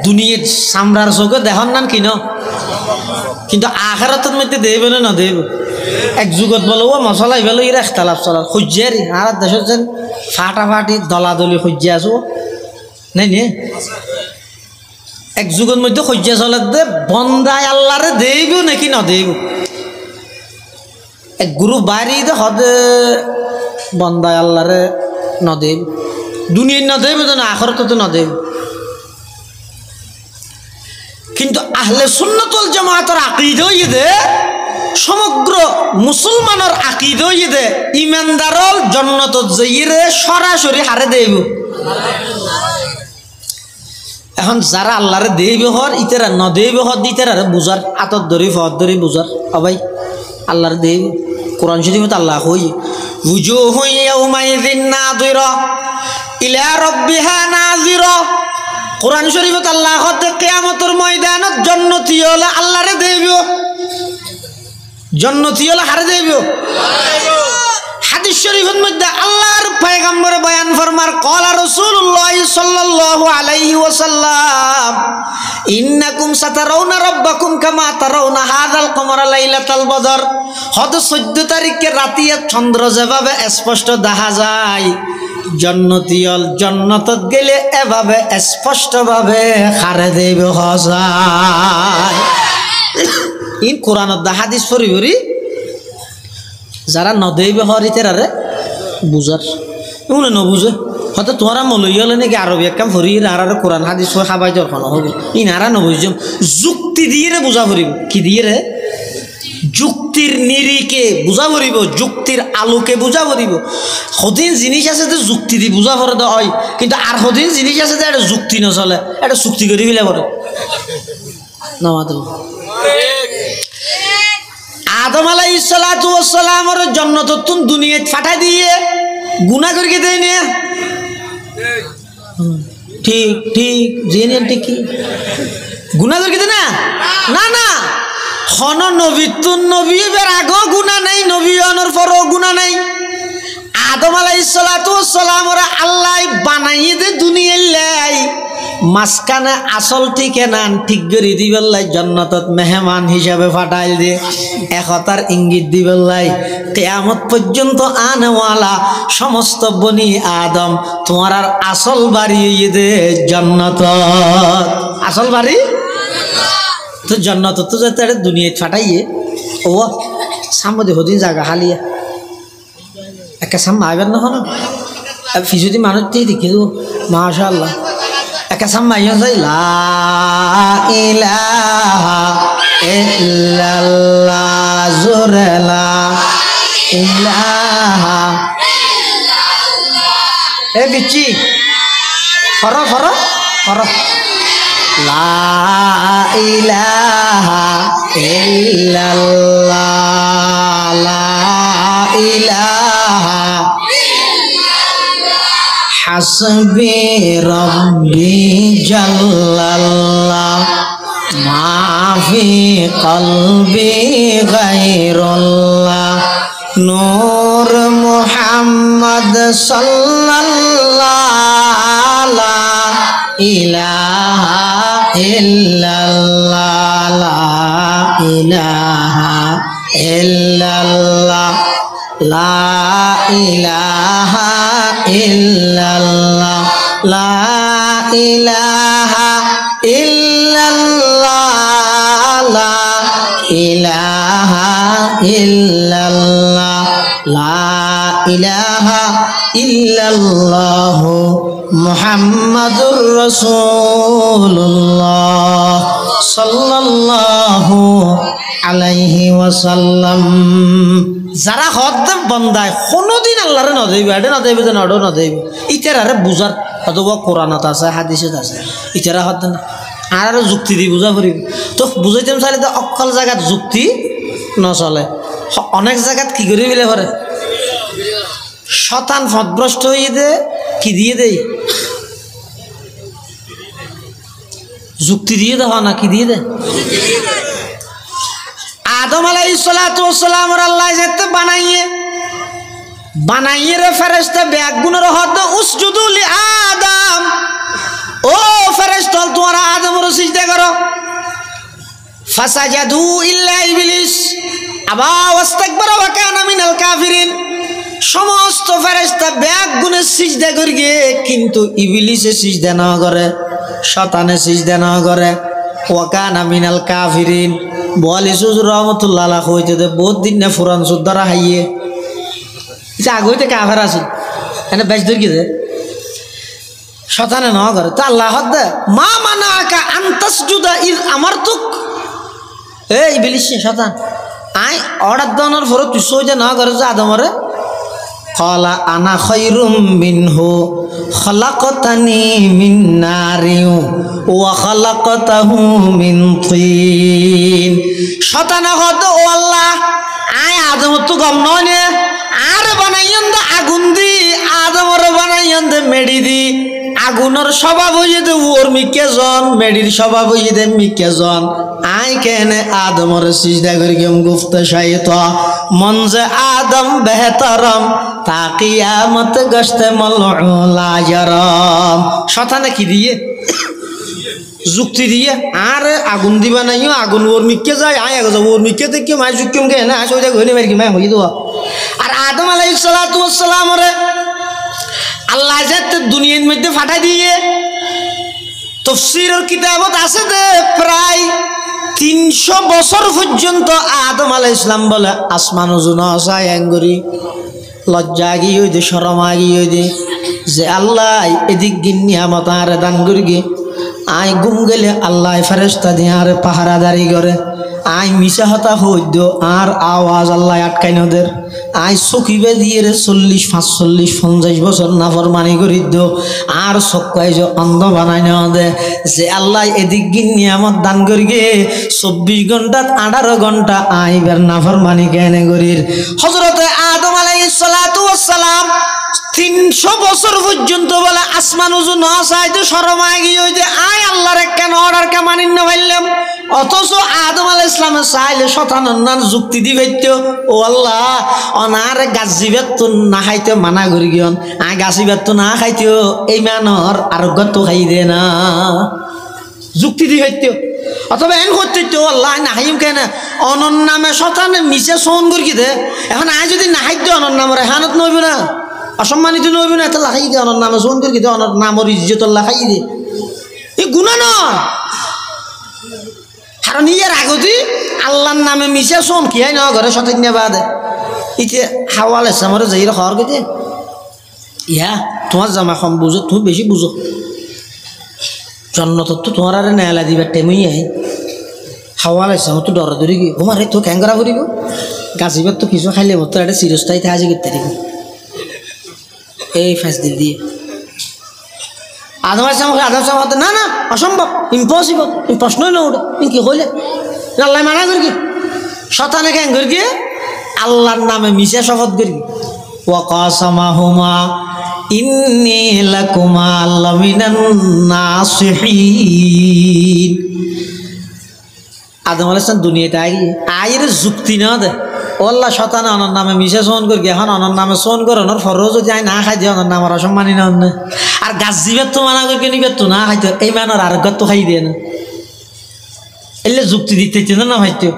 দুনিয়ার সামরার চোখে দেখন নান কিনো কিন্তু আখিরাতের মধ্যে দেবে না দেব এক যুগত বলো ও মশলা ইবেলো ইরা ইখতালাফ চলার খুঁজিয়ারি আর দেশের যেন ফাটাফাটি দলাদলি খুঁজিয়া আছো নাই নে এক যুগের মধ্যে খুঁজিয়া চলে দে বন্দায় আল্লাহরে দেব নাকি না দেব এক গুরু বাড়ি দে হদে বন্দায় আল্লাহরে ন দেব দুনিয়ার না দেব তো না আখিরাতে তো না দেব কিন্তু আহলে সুন্নাত ওয়াল জামাতের আকীদা ইদে সমগ্র মুসলমানের আকীদা ইদে ইমানদারল জান্নাতত যাইরে সরাসরি হারে দেব এখন যারা আল্লাহরে দেব হর ইতারা ন দেব হর দিতারা বুঝার আতর ধরি ফদ ধরি বুঝার ভাই আল্লাহরে দেব কোরআন শরীফে আল্লাহ কই ওয়াজুহু ইয়াউমাইযিন নাযিরা ইলা রাব্বিহা নাযিরা কোরআন শরীফত আল্লাহ কতে কিয়ামতের ময়দানত জান্নাতি হলে আল্লাহরে দেব জান্নাতি হলে হারে দেব হাদিস শরীফের মধ্যে আল্লাহর পয়গম্বর বয়ান ফরমার ক্বালা রাসূলুল্লাহ সাল্লাল্লাহু আলাইহি ওয়াসাল্লাম ইন্নাকুম সাতারাউনা রাব্বাকুম কামা তারাউনা হাযাল কমারা লাইলাতাল বদর হদ 14 তারিখে রাতিয়া চন্দ্র যেভাবে স্পষ্ট দেখা যায় জন্নতিয়ল জন্নতত গেলে এভাবে স্পষ্টভাবে খারে দেব হসায় ইন কোরআনত দা হাদিস পড়ি যারা নদেবে হরিতেরারে বুঝার উনি নবুঝে হয়তো তোমরা মলইলে নাকি আরবি একদম ফরি আর কোরআন হাদিস খাবাই দরকার হবে ইনারা নবুঝম যুক্তি দিয়ে রে বুঝা ফুরিব কি দিয়ে রে যুক্তির নিরিকে বুঝা ফুরিব যুক্তির আলোকে বুঝা ফুরিব সদিন জিনিস আছে যে যুক্তি দি বুঝা ফরে হয় কিন্তু আর সদিন জিনিস আছে যে এটা যুক্তি নচলে এটা চুক্তি করে ফেলে পরে নমাদ আদম আলাইহিস সালাতু ওয়াস সালামের জান্নাত দুনিয়াত ফাটাই দিয়ে গুনাহ করে দেয় না ঠিক ঠিক জেনে ঠিক কি গুনাহ করে দেয় না না না হন নবী তুন নবী বের আগো গুনাহ নাই, নবী অনর পরও গুনাহ নাই। আদম আলাইহিস সালাতু ওয়াস সালাম ওরা আল্লাহ বানাইয়ে দে দুনিয়ায় লাই মাঝখানে আসল ঠিকানা ঠিক করে দিবেলাই জান্নাতত মেহমান হিসাবে ফাটাইল দে একতার ইঙ্গিত দিবেলাই কিয়ামত পর্যন্ত আনওয়ালা সমস্ত বনি আদম তোমার আর আসল বাড়ি দে জান্নাত। আসল বাড়ি তো জান্নাত তো যেতে দুনিয়ায় ফাটাইয়ে ও সামনে হদিন জায়গা হালিয়া একা সাম আইবেন না হনো ফিজুদি মানুষ দেখি তো মাশাআল্লাহ একা সাম আইয়া যাই লা ইলাহা ইল্লাল্লাহ জোরে লা ইলাহা ইল্লাল্লাহ এ বিচি ফর ফর ফর লা ইলাহা ইল্লাল্লাহ লা ইলাহা হাসবি রব্বি জাল্লাল্লাহ মাফি কলবি গায়রুল্লাহ নূর মুহাম্মদ সাল্লাল্লাহ লা ইলাহা ইল্লাল্লাহ লা ইলাহা ইল্লাল্লাহ লা ইলাহা ইল্লাল্লাহ লা ইলাহা ইল্লাল্লাহ লা ইলাহা ইল্লাল্লাহ লা ইলাহা ইল্লাল্লাহ মুহাম্মাদুর রাসূলুল্লাহ সাল্লাল্লাহু আলাইহি ওয়াসাল্লাম। যারা হদ বন্দায় কোনোদিন আল্লাহরে নদেবি আডে নদেবি যে নডো নদেবি ইতারে বুঝার অথবা কোরআনত আছে হাদিসত আছে ইতারা হদ না আর যুক্তি দি বুঝা করি তো বুঝাইতাম চাইলে তো অকল জায়গাত যুক্তি নচলে অনেক জায়গাত কি করে মিলে পারে শতান পথভ্রষ্ট হয়ে দে কি দিয়ে দেই যুক্তি দিয়ে দেওয়া না কি দিয়ে দে আদম আলাইহিস সালাতু ওয়াস সালাম আল্লাহ যেতে বানাইয়ে রে ফেরেশতা ব্যাগ গুণের হদ উসজুদু লি আদম ও ফেরেশতা তোমরা আদমের সিজদা করো ফাসাজাদু ইল্লা ইবলিস আবা ওয়াস্তাকবারা ওয়া কানা মিনাল কাফিরিন সমস্ত ফেরেশতা ব্যাগ গুণে সিজদা করিয়ে কিন্তু ইবলিসে সিজদা না করে শয়তানে সিজদা না করে ওয়া কানা মিনাল কাফিরিন বলি সুজুর রহমতুল্লাহ আলাইহি হইতে দে বহুত দিন না ফুরান সুদ্দারা হাইয়ে এটা আগে হইতে কাফের আছে এনে বেশ দূর গিয়ে শয়তানে না করে তো আল্লাহ দে মা মানাকা আনতাসজুদা ইয আমারতুক এই ইবলিস শয়তান আই অর্ডার দানোর পরে তুই সইতে না করে যে আদমরে ক্বালা আনা খায়রুম মিনহু খালাকতানি মিন নারিন ওয়া খালাকতাহু মিন তিন শয়তান হদ ও আল্লাহ আই আদম তো গম নয় আর বানাইন দে আগুন দি আদমরে বানাইন দে মেডি দি আগুনের স্বভাব হইয়ে দে ওর মিকে জন মেডির স্বভাব হইয়ে দে মিকে জন আই কেনে আদমর সিজদা করি কেম গুফতে শাইত মনজে আদম বেহতরম তা কিয়ামত গশতে মলউল আজরম শয়তানে কি দিয়ে যুক্তি দিয়ে আর আগুন দিবা নাইও আগুন ওর মিকে যায় আয় আগে যাব ওর মিকে থেকে মাই যুক্কিম কে না আসলে গইলে মারি কি মাই হই দোয়া আর আদম আলাইহিস সালাতু ওয়াস সালাম রে আল্লাহ যেতে দুনিয়ার মধ্যে ফাটাই দিয়ে তাফসীরের কিতাবত আছে যে প্রায় 300 বছর পর্যন্ত আদম আলাইহিস সালাম বলে আসমান জুনা আসায় আঙ্গুরি লজ্জা গিয়ে দে শরম গিয়ে দে যে আল্লাহ এদিক নিয়ামত আর দান করি আই গুম গেলে আল্লাহ ফেরেশতা দিয়ে আর পাহারাদারি করে আই মিশা হতা হইদ আর আওয়াজ আল্লাহ আটকাই নদের আই চকিবে দিয়ে 40 45 50 বছর নাফরমানি করি দো আর চক্কাই যে অন্ধ বানাই না দে যে আল্লাহ এদিক নিয়ামত দান করি গে 24 ঘন্টা 18 ঘন্টা আইবার নাফরমানি কেনে করির হযরতে আদম আলাইহিস সালাতু ওয়াস সালাম 300 বছর পর্যন্ত বলে আসমান উজু না চাইতে শরমায় গিয়ে ওই যে আয় আল্লাহর কেন অর্ডারকে মানিন না পাইলাম। অথচ আদম আলাইহিস সালামে চাইলে শতানন্নার যুক্তি দিবেত ও আল্লাহ অনার গাছিবেত তো না খাইতে মানা করি গিয়ন আ গাছিবেত তো না খাইতেও এই মানর আরোগ্য তো খাই দে না যুক্তি দিবেত। অথবা এন করতে তো আল্লাহ না খাইম কেন অনর নামে শতানে মিশে সোন করি দে এখন আয় যদি না খাইতে অনর নামের এখানত নইব না অসম্মানিত নইব না এটা লাখাই দে অনর নামে সোন করি দে অনর নামর ইজ্জত লাখাই দে এই গুণা নয়। কারণ ইয়ার আগতি আল্লাহর নামে মিশে শোন কি হয় না ঘরে সঠিক নেবাদ ইতে হাওয়াল এসে আমার যাই খাওয়ার গেছে ইয়া তোমার জামা কম বুঝো তুমি বেশি বুঝো জন্ম তো তোমার আরে নেলা দিবার টেমই আই হাওয়াল এসে আমার তো ডর ধরি গিয়ে ঘুমারে তো ক্যাঙ্গরা করিব গাছিবার তো কিছু খাইলে মতো একটা চিরস্থায়ী থাকে গিয়ে দিব এই ফ্যাস দিল দিয়ে আদম সাহেব না না অসম্ভব ইম্পসিবল প্রশ্নই না ওটা কি কইলে আল্লাহ মানা করি কি শতানে কেন করি কি আল্লাহর নামে মিশে শপথ করি ওয়াকাসামাহুমা ইন্নী লাকুমা লামিনান নাসিহিন। আদম আলাইহিস সালাম দুনিয়াতে আইরে যুক্তি না দে আল্লাহ শতানে অনর নামে মিশে সোন করি এখন অনর নামে সোন করে অনর ফরজ যদি আই না খাই দিয়ে অনর নাম আর অসম্মানী না অন্য আর গাছ দিবের তো মানা করি নিবে তো না খাইতে এই মানর আর তো খাই দিয়ে না এলে যুক্তি দিতে না ভাইতো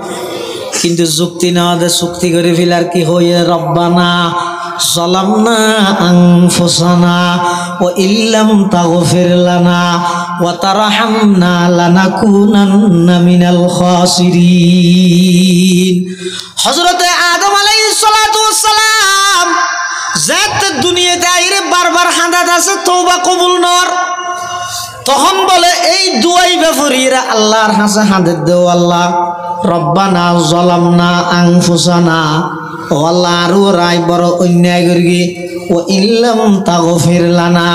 কিন্তু যুক্তি না দে চুক্তি করে ফেলার কি হয়ে রব্বানা যালামনা আনফুসানা ওয়া ইল্লাম তাগফির লানা ওয়া তারহামনা লানাকুনান্না মিনাল খাসিরিন। হযরতে আদম আলাইহিস সালাতু ওয়াস সালাম জাত দুনিয়াতে আইরে বারবার হাঁদাত আছে তওবা কবুল নর তখন বলে এই দুয়াই ব্যাপারীরা আল্লাহর হাসে হাঁদে দেও আল্লাহ রব্বানা যালামনা আনফুসানা ও আল্লাহ আরো রায় বড় অন্যায় করি ও ইল্লাম তাগফির লানা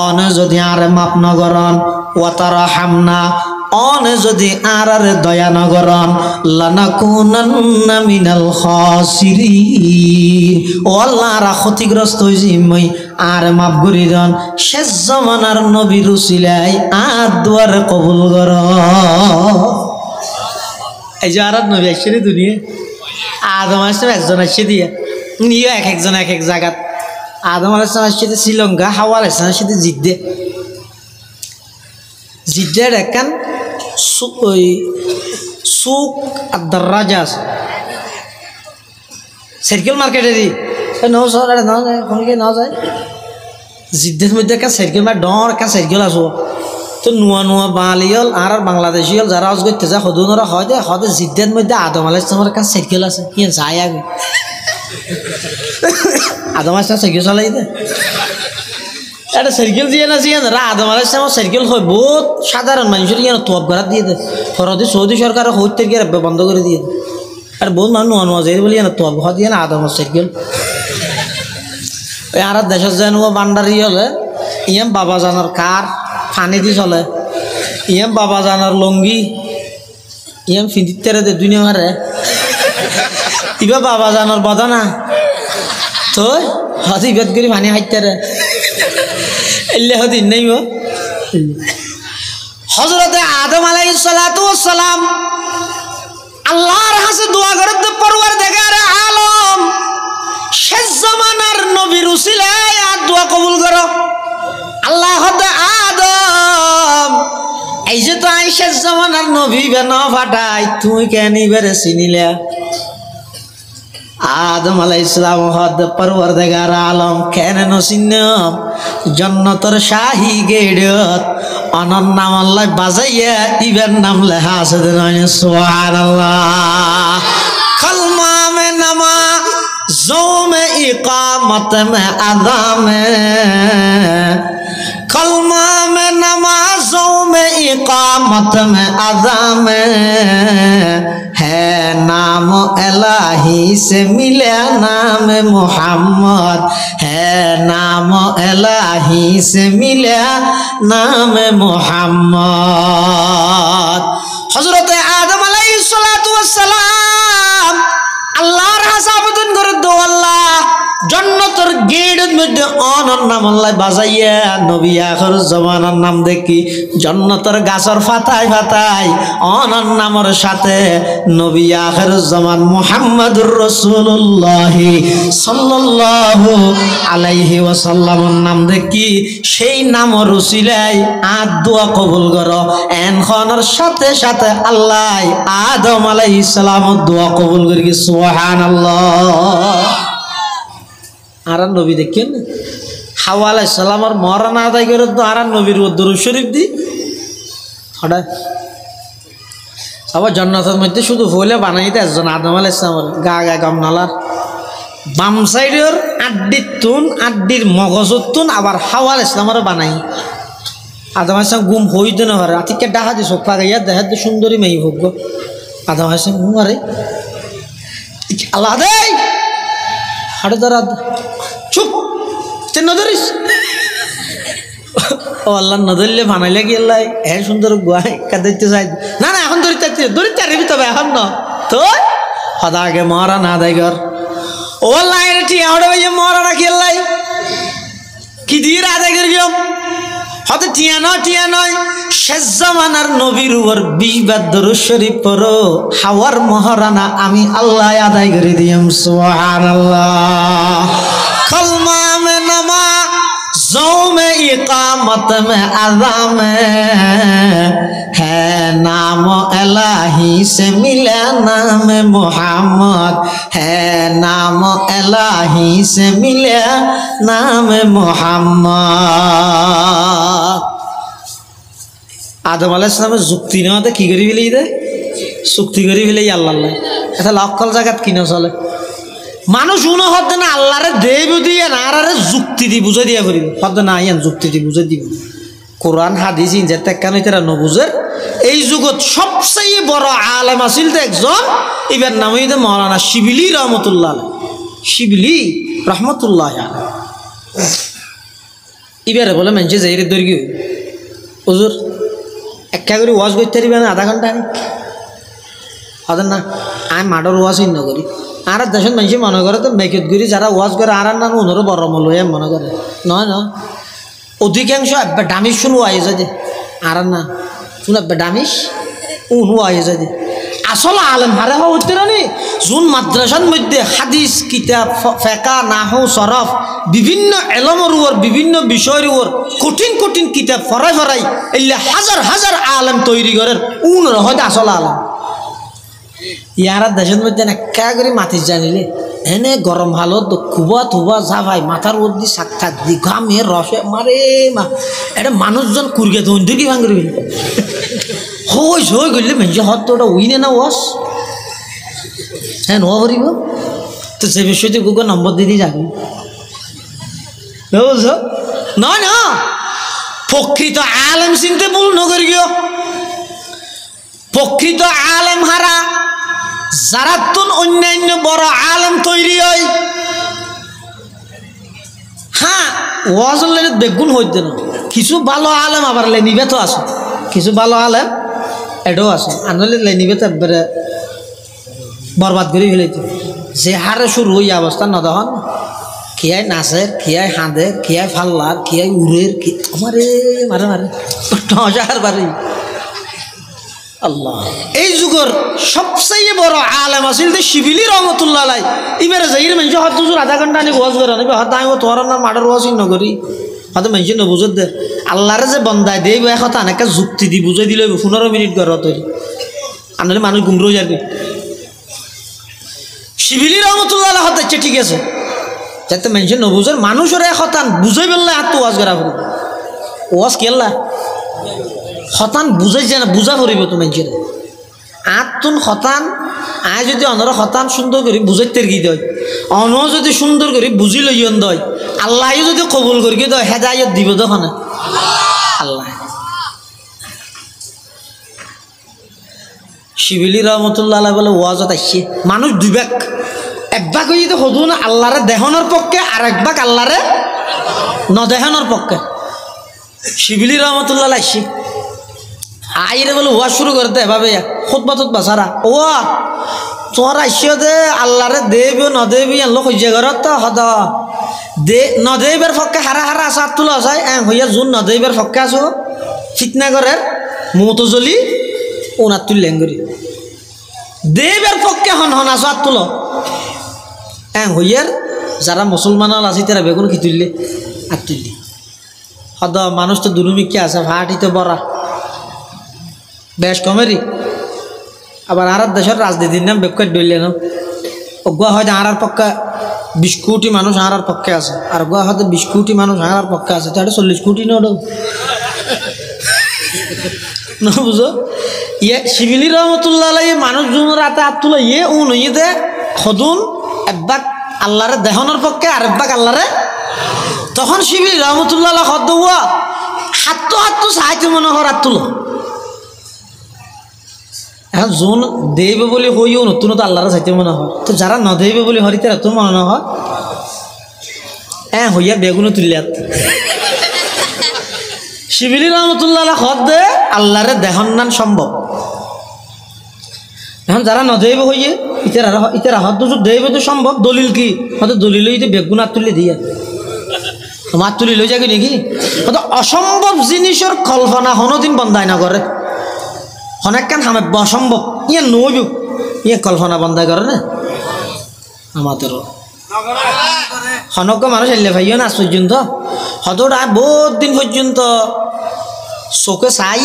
অন যদি আরে মাপ নগরন ওয়া তারহামনা অন যদি আর দয়া নগরন লানাকুনান্না মিনাল খাসিরিন। ও আল্লাহ রা ক্ষতিগ্রস্ত হইছি মই আর মাফ করি দেন শেষ জামানার নবীর উসিলাই আর দুয়ার কবুল কর। এই যে আর নবী আসছে রে দুনিয়া আদম আসছে একজন আসছে দিয়ে নিয়ে এক একজন এক এক জায়গাত আদম আলাইহিস আসছে শ্রীলঙ্কা হাওয়া আলাইহিস আসছে জিদ্দে জিদ্দের একখান ওই সুক আর দরজা আছে সাইকেল মার্কেটেরই নাও সর নাও যায় কোনকে নাও যায় জিদ্দের মধ্যে একটা সাইকেল মার ডর একটা সাইকেল আসো তো নুয়া নুয়া বাঙালিয়ল আর বাংলাদেশি হল যারা আজ করতে যা সদুনরা হয় দে হদে জিদ্দের মধ্যে আদম আলাইহিস সালামের একটা সাইকেল আছে কি যায় আগে আদম আলাইহিস সালাম সাইকেল চালাই দে একটা সাইকেল দিয়ে না দিয়ে না আদম আলাইহিস সালাম সাইকেল হয় বহুত সাধারণ মানুষের ইয়ান তোপ করা দিয়ে দেয় ফরদি সৌদি সরকার হইতে গিয়ে বন্ধ করে দিয়ে দেয় আর বহুত মানুষ নুয়া নুয়া যাই বলি না তোপ ঘর দিয়ে না আদমের সাইকেল ওই আর দেশের যেন বান্ডারি হলে ইয়াম বাবা জানার কার ফানি দি চলে ইয়াম বাবা জানার লঙ্গি ইয়াম ফিন্দিতে দে দুনিয়া মারে ইবা বাবা জানার বদনা তো হাতি বেদ করি পানি হাইতে রে এলে হদি নাই হযরতে আদম আলাইহিস সালাতু ওয়াস সালাম আল্লাহর কাছে দোয়া করে পরওয়ারদিগার আলম শেষ জামানার নবীর উসিলায় আর দোয়া কবুল করো আল্লাহ হদে আদম এই যে তো আই শেষ জামানার নবী বেন ফাটাই তুই কেন বেরে চিনিলা আদম আলাইহিস সালাম হদ পরওয়ারদিগার আলম কেন নসিনম জান্নাতের শাহী গেড়ত অনন নাম আল্লাহ বাজাইয়া ইবের নাম লেখা আছে সুবহানাল্লাহ কলমা মে নামা জো মে ইকামত মে আদা মে कलमा में नमाजों में इकामत में अदा में है नाम इलाही से मिला नाम मोहम्मद है नाम इलाही से मिला नाम मोहम्मद। हजरत आदम अलैहिस्सलातु वस्सलाम अल्लाहर हासा आবেদন করে দো আল্লাহ জান্নাতের গেটের মধ্যে অনর নাম আল্লাহ বাজাইয়া নবী আখির জামানার নাম দেখি জান্নাতের গাছের ফাতায় ফাতায় অনর নামের সাথে নবী আখির জামান মুহাম্মদুর রাসূলুল্লাহ সাল্লাল্লাহু আলাইহি ওয়াসাল্লামের নাম দেখি সেই নামের উসিলায় আর দোয়া কবুল করো এনখনের সাথে সাথে আল্লাহ আদম আলাইহিস সালামের দোয়া কবুল করি সুবহানাল্লাহ। আর নবী দেখেন হাওয়া আলাইহিস সালামের মরণ আদায় করে তো আর নবীর দরুদ শরীফ দি হঠাৎ আবার জান্নাতের মধ্যে শুধু ফুলে বানাইতে একজন আদম আলাইহিস সালামের গা গা গম নালার বাম সাইডের আড্ডির মগজতুন আবার হাওয়া আলাইহিস সালামের বানাই আদম আলাইহিস সালাম গুম হইতে না পারে আতিকে ডাহা দি সোফা গাইয়া দেখা দি সুন্দরী মেয়ে ভোগ আদম আলাইহিস সালাম মারে আল্লাহ দেই হাড়ে ধরা চুপ তুই নজরিস ও আল্লাহ নজরলে বানাইলে কি আল্লাহ হ্যাঁ সুন্দর গুয়াই কাঁদাইতে চাই না না এখন ধরিতে আরবি তবে এখন ন তো সদা আগে মরা না দেয় ঘর ও আল্লাহ ঠিক আহড়ে ভাই মরা রাখি আল্লাহ কি দিয়ে আদায় করবি হয়তো টিয়া নয় শেষ জামানার নবীর উপর 20 বার দরুদ শরীফ পড়ো হাওয়ার মহারানা আমি আল্লাহ আদায় করে দিয়াম সুবহানাল্লাহ। কলমা মে নামা জৌ মে ইকামত মে আযাম है नाम इलाही से मिला नाम मोहम्मद है नाम इलाही से मिला नाम मोहम्मद। आदम आलाइहिस सालामेर जुक्ति ना तो की करी फेले चुक्ति करी फेले आल्लाह এটা লক্ষল জায়গাত কিনা চলে মানুষ উনো হতে না আল্লাহরে দেব দিয়ে না আরে যুক্তি দি বুঝাই দিয়া করিব হতে না আইন যুক্তি দি বুঝাই দিব কোরআন হাদিস ইনজে তেকানো ইতারা নবুজের এই যুগত সবচেয়ে বড় আলেম আছিল তো একজন ইবার নাম হইতে মাওলানা শিবলি রহমতুল্লাহ শিবলি রহমতুল্লাহ ইবারে বলে মানুষে যাইরে দর্গি হুজুর একটা করে ওয়াজ করতে পারবে না আধা ঘন্টা হতে না আমি মাডর ওয়াজ ইন্ন করি আর দেশের মানুষ মনে করে তো মেকেট করি যারা ওয়াজ করে আর না ওনারও বড় মূল্য মনে করে নয় নয় অধিকাংশ ডামিস শুনু আয়ে যায় আর না শুনে ডামিস উনু আয়ে যায় আসলে আলেম হারে হওয়া হচ্ছে না নি যোন মাদ্রাসার মধ্যে হাদিস কিতাব ফেকা নাহু সরফ বিভিন্ন এলমের উপর বিভিন্ন বিষয়ের উপর কঠিন কঠিন কিতাব ফরাই এলে হাজার হাজার আলেম তৈরি করেন উনরা হয়তো আসলে আলেম ইয়ারা দেশের মধ্যে একা করে মাতিস জানিলে এনে গরম ভালো তো খুবা থুবা যা ভাই মাথার ওর দি শাক থাক দি ঘামে রসে মারে মা এটা মানুষজন কুরগে তো কি ভাঙ করবি হই সই করলে মেঞ্জে হত তো ওটা উইনে না ওয়াস হ্যাঁ নোয়া করিব তো সে বিষয়টি গুগল নম্বর দিয়ে যাবি বুঝছো নয় না প্রকৃত আলেম চিনতে ভুল নকরি গিয়ে প্রকৃত আলেম হারা যারা তুন অন্যান্য বড় আলেম তৈরি হয় হ্যাঁ ওয়াজ বেগুন হইতে না কিছু ভালো আলেম আবার লেনিবে তো আছে কিছু ভালো আলেম এটাও আছে আনলে লেনিবে তো একবারে বরবাদ করে ফেলেছে যে হারে শুরু হই অবস্থা না তখন খিয়াই নাচের খিয়াই হাঁদের খিয়াই ফাল্লার খিয়াই উড়ের আমারে মারে মারে নজার বাড়ি আল্লাহ এই যুগের সবচেয়ে বড় আলেম আছিল যে শিবিলি রহমতুল্লাহ আলাই ইবারে যাই মানুষ হয়তো আধা ঘন্টা আনি ওয়াজ করে নেবে হয়তো আমি তোর না মাডার ওয়াজ নকরি হয়তো মানুষ নবুঝত দে আল্লাহরে যে বন্দায় দেব এখন অনেকে যুক্তি দি বুঝাই দিলে 15 মিনিট ঘর তৈরি আনলে মানুষ গুমরো যাবে শিবিলি রহমতুল্লাহ আলাই হতে ঠিক আছে যাতে মানুষ নবুঝের মানুষের এখন বুঝাই ফেললে হাত তো ওয়াজ করা পড়বে ওয়াজ কেল্লা হতান বুঝাই যায় না বুঝা করিব তো মানুষের আত্মন হতান আয় যদি অনর হতান সুন্দর করে বুঝাইতে কি দেয় অন যদি সুন্দর করে বুঝি লইন দয় আল্লাহ যদি কবুল করি দেয় হেদায়ত দিব তখন আল্লাহ শিবিলি রহমতুল্লাহ বলে ওয়াজত আসছে মানুষ দুই ভাগ এক ভাগ হয়ে যদি হদু না আল্লাহরে দেহনের পক্ষে আর এক ভাগ আল্লাহরে নদেহানোর পক্ষে শিবিলি রহমতুল্লাহ আসছে আইরে বলে ওয়া শুরু করতে এভাবে খুতবা টুতবা সারা ও তোমার আসিও দে আল্লাহরে দেব নদেবি আল্লাহ হইয়া ঘরত তো হদ দে নদেবের পক্ষে হারা হারা আসা তুলো আসাই হইয়া যোন নদেবের পক্ষে আসো ফিতনাগরের মতজলি ওনার তুললেন করি দেবের পক্ষে হন হন আসো আর তুলো হইয়ার যারা মুসলমান আছে তারা বেগুন কি তুললে আর তুললি হদ মানুষ তো দুর্মিকে আছে ভাটি তো বড়া বেশ কমেরই আবার আর দেশের রাজনীতির নাম বেকার ডইলে না গোয়া হয়তো আর পক্ষে 20 কোটি মানুষ আর পক্ষে আছে আর গোয়া হয়তো 20 কোটি মানুষ আর পক্ষে আছে তাহলে 40 কোটি না বুঝো ইয়ে শিবিলি রহমতুল্লাহ মানুষ জন রাতে আত্মুল্লাহ ইয়ে উন ইয়ে সদুন একবাক আল্লাহরে দেহনের পক্ষে আর একবাক আল্লাহরে তখন শিবিলি রহমতুল্লাহ হদ হুয়া হাত্তু সাহায্য মনে হর আত্মুল এখন যোন দেবে বলে হইও নতুন তো আল্লাহর চাইতে মনে হয় তো যারা ন দেবে বলে হরি তারা তো মনে হয় হইয়া বেগুনো তুলিয়া শিবিলি রহমতুল্লাহ হদ দে আল্লাহরে দেহন নান সম্ভব এখন যারা ন দেবে হইয়ে ইতারা হদ তো দেবে তো সম্ভব দলিল কি হয়তো দলিল বেগুন আর তুলে দিয়া মাত তুলি লই যাবি নাকি অসম্ভব জিনিসের কল্পনা হনদিন বন্ধাই না করে অনেকক্ষণ হামে অসম্ভব ইয়ে নইব ইয়ে কল্পনা বন্ধাই করে না আমাদের হনক মানুষ এলে ভাইও না আজ পর্যন্ত হতটা বহুত দিন পর্যন্ত চোখে চাই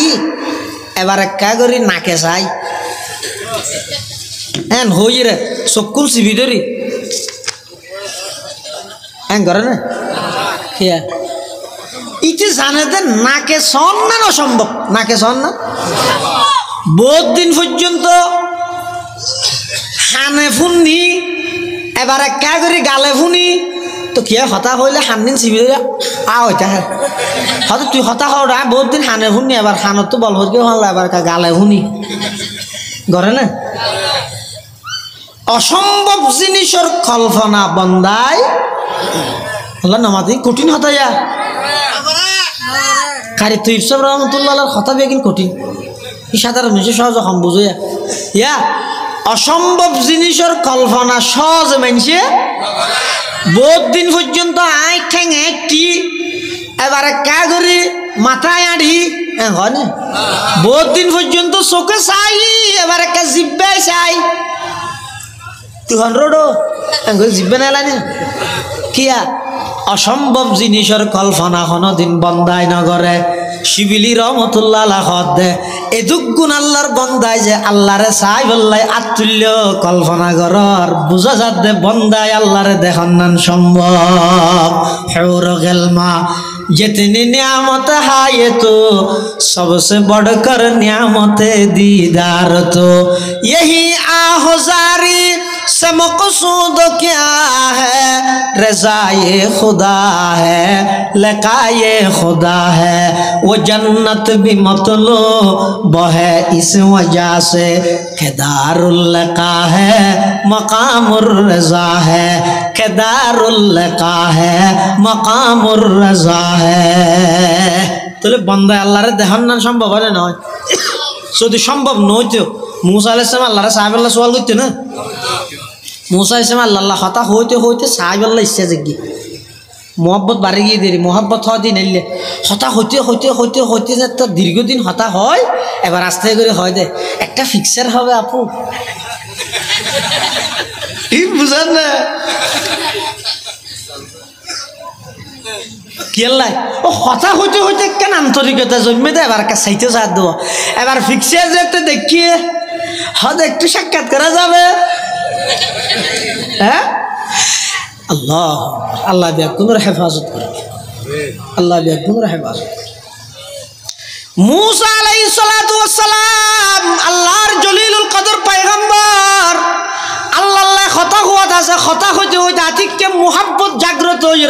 এবার একা করি নাকে চাই হই রে চকুল চিবি ধরি করে না খেয়া ইটি জানে যে নাকে সন না অসম্ভব নাকে সন না বহুত দিন পর্যন্ত হানে ফুনি এবার একা করে গালে ফুনি তো কি হতা হইলে হান দিন চিবি হইতা হয়তো তুই হতা হওয়া বহুত দিন হানে ফুনি এবার হানত তো বল হইকে হল এবার গালে ফুনি করে না অসম্ভব জিনিসের কল্পনা বন্দায় হল নামাতি কঠিন হতাইয়া কারি তুই ইসব রহমতুল্লাহ হতা বেগিন কঠিন ই সাধারণ মানুষের সহজ হম বুঝইয়া ইয়া অসম্ভব জিনিসের কল্পনা সহজ মানছে বহুত দিন পর্যন্ত আই ঠেং একটি এবারে কা করি মাথায় আড়ি হয় না বহুত দিন পর্যন্ত চোখে চাই এবার একটা জিব্বাই চাই তুই রোডো জিব্বে নালা না কিয়া অসম্ভব জিনিসের কল্পনা কোনদিন বন্দাই নগরে শিবিলি রহমতুল্লাহ দে এদুক গুণ আল্লাহর বন্দায় যে আল্লাহরে চাই বললাই আতুল্য কল্পনা করর বুঝা যাত দে বন্দায় আল্লাহরে দেখন নান সম্ভব হেউর গেলমা जितनी नियामत है ये तो सबसे बढ़कर नियामत दीदार तो यही आहुजारी से मकसूद क्या है रज़ाए खुदा है लकाए खुदा है वो जन्नत भी मतलूब है इस वजह से केदारुल लका है मकामुर रज़ा है केदारुल लका है मकामुर रज़ा তাহলে বন্দায় আল্লাহরে দেখান না সম্ভব হয় না যদি সম্ভব নইতো মুসা আলাইহিস সালাম আল্লাহরে সাহাবাল্লাহ সওয়াল করতে না মুসা আলাইহিস সালাম আল্লাহ কথা হইতে হইতে সাহাবাল্লাহ ইচ্ছা জাগি মোহাব্বত বাড়ি গিয়ে দেরি মোহাব্বত হওয়া দিন এলে হতা হইতে হইতে হইতে হইতে তো দীর্ঘদিন হতা হয় এবার আস্তে করে হয় দে একটা ফিক্সার হবে আপু বুঝান না কেলাই ও হতা হইতে হইতে কেন আন্তরিকতা জন্মে দেয় এবার চাইতে সাথ দেবো এবার ফিক্সিয়ার যেতে দেখিয়ে হয়তো একটু সাক্ষাৎ করা যাবে হ্যাঁ আল্লাহ আল্লাহ বিয়াকুনোর হেফাজত করে আল্লাহ বিয়াকুনোর হেফাজত মুসা আলাইহিস সালাতু ওয়াস সালাম আল্লাহর জলিলুল কদর পয়গম্বর আল্লাহ কথা হুয়াত আছে কথা হইতে হইতে আতিককে মুহাব্বত জাগ্রত হই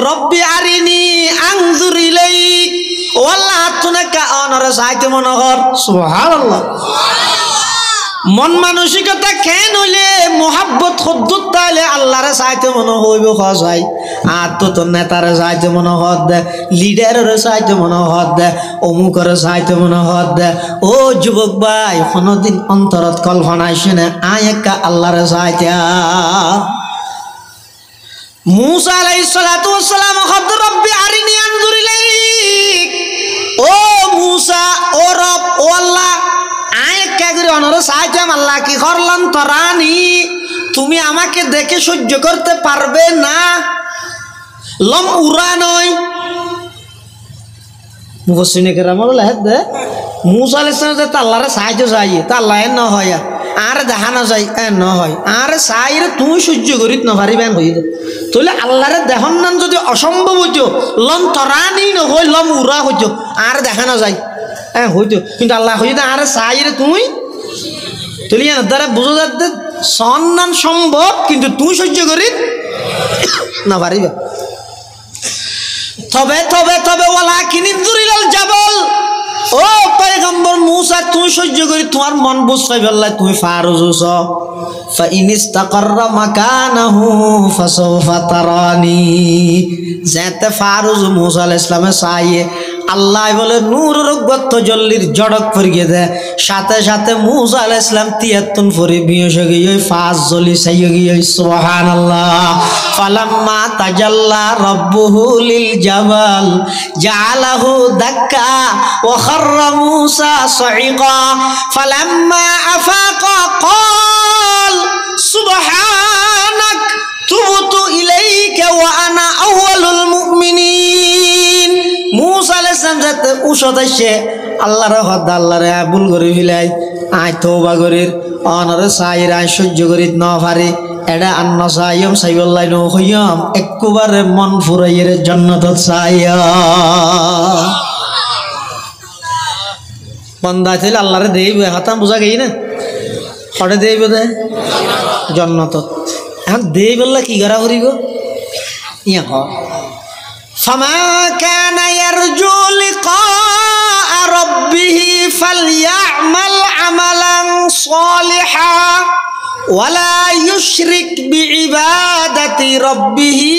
রব্বি আরিনি আনজুর ইলাইক ও আল্লাহ তুমি কানরে সাইতে মনোহর সুবহানাল্লাহ মন মানসিকতা কেন হইলে মুহাব্বত খুদ্দুত তাইলে আল্লাহরে সাইতে মনো হইব খাসাই আর তো নেতারে সাহায্য মনে হদ দে, লিডারের সাহায্য মনে হদ দে, অমুকের সাহায্য মনে হদ দে। ও যুবক ভাই, কোনদিন অন্তরত কল্পনা শুনে আয় একা আল্লাহর সাহায্য। মূসা আলাইহিস সালাতু ওয়াস সালাম হদ রব্বি আরিনি আনজুর ইলাইক। ও মূসা, ও রব, ও আল্লাহ, আয় একা করে অনর সাহায্য। আল্লাহ কি করলাম তরানি, তুমি আমাকে দেখে সহ্য করতে পারবে না। লম উড়া নয় মুফাসসিরিনে কেরাম লেখেন দে মূসা আলাইহিস সালাম যে আল্লাহর সাহায্য চাই, তা আল্লাহ ন হয় আর দেখা না যায় ন হয় আর চাইরে তুমি সহ্য করিত না পারিবেন হইল। তাহলে আল্লাহরে দেহন নাম যদি অসম্ভব হইতো, লম তরানি নহয় লম উড়া হইতো, আর দেখা না যায় হইতো। কিন্তু আল্লাহ হইতো আর চাইরে তুমি তুলি দ্বারা বুঝো যাতে সন্ধান সম্ভব, কিন্তু তুই সহ্য করি না পারিবে। তবে তবে তবে ওয়ালা কিনিদুরিলাল জাবাল, ও পয়গম্বর মূসা, তুই সহ্য করি তোমার মন বুঝাই বললাই তুমি ফারুজুস ফা ইনিস্তাকাররা মাকানাহু ফাসাউফা তারানি। যেতে ফারুজ মূসা আলাইহিস সালামে চাইয়ে আল্লাহ বলে নূরের গত্ত জল্লির জড়ক ফরিয়ে দেয়, সাথে সাথে মূসা আলাইহিস সালাম 73 ফরি বিয়স গিয়ে ফাজ জলি চাইয়ে গিয়ে সুবহানাল্লাহ। ফালাম্মা তাজাল্লা রাব্বুহু লিল জাবাল জাআলাহু দাক্কা ওয়া খাররা মূসা সাইকা ফালাম্মা আফাকা ক্বাল সুবহানাক তুবতু ইলাইকা ওয়া আনা আউয়ালুল মুমিনিন। মূসা আলাইহিস সালাম যাতে উসত আসে আল্লাহর হদ আল্লাহরে ভুল করে ফেলাই, আয় তওবা করির অনরে সাইর আয় সহ্য করিত না পারি, এটা আন্ন সাইয়ম সাইবল্লাই নো হইয়ম একবারে মন ফুরাইয়ের জান্নাতত সাইয়া। বন্দা ছিল আল্লাহরে দেইব হাতাম বুঝা গেই না, হঠাৎ দেইব দে জান্নাতত। এখন দেই বললা কি করা করিব ইয়া হ ফামা কানা ইয়ারজু লিকা রাব্বিহি ফালইয়ামাল আমালান সালিহা ওয়ালা ইউশরিক বিইবাদাতি রাব্বিহি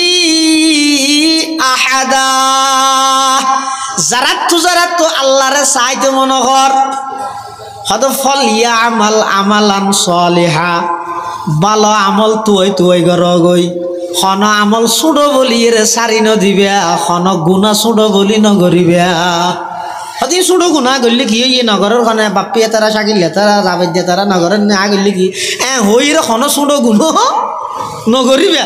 আহাদা। যারা তো আল্লাহরে চাইতে মনে কর হদ ফালইয়ামাল আমালান সালিহা, ভালো আমল তুই গর গই, খন আমল ছুড়ো বলি রে সারি নদিবে, খন গুণা ছুড়ো বলি নগরিবে। সদি ছুড়ো গুণা গলি কি ইয়ে নগরের খনে বাপ্পি তারা সাকিল তারা রাবেদ তারা নগরের না গলি কি হই রে খন ছুড়ো গুণ নগরিবে।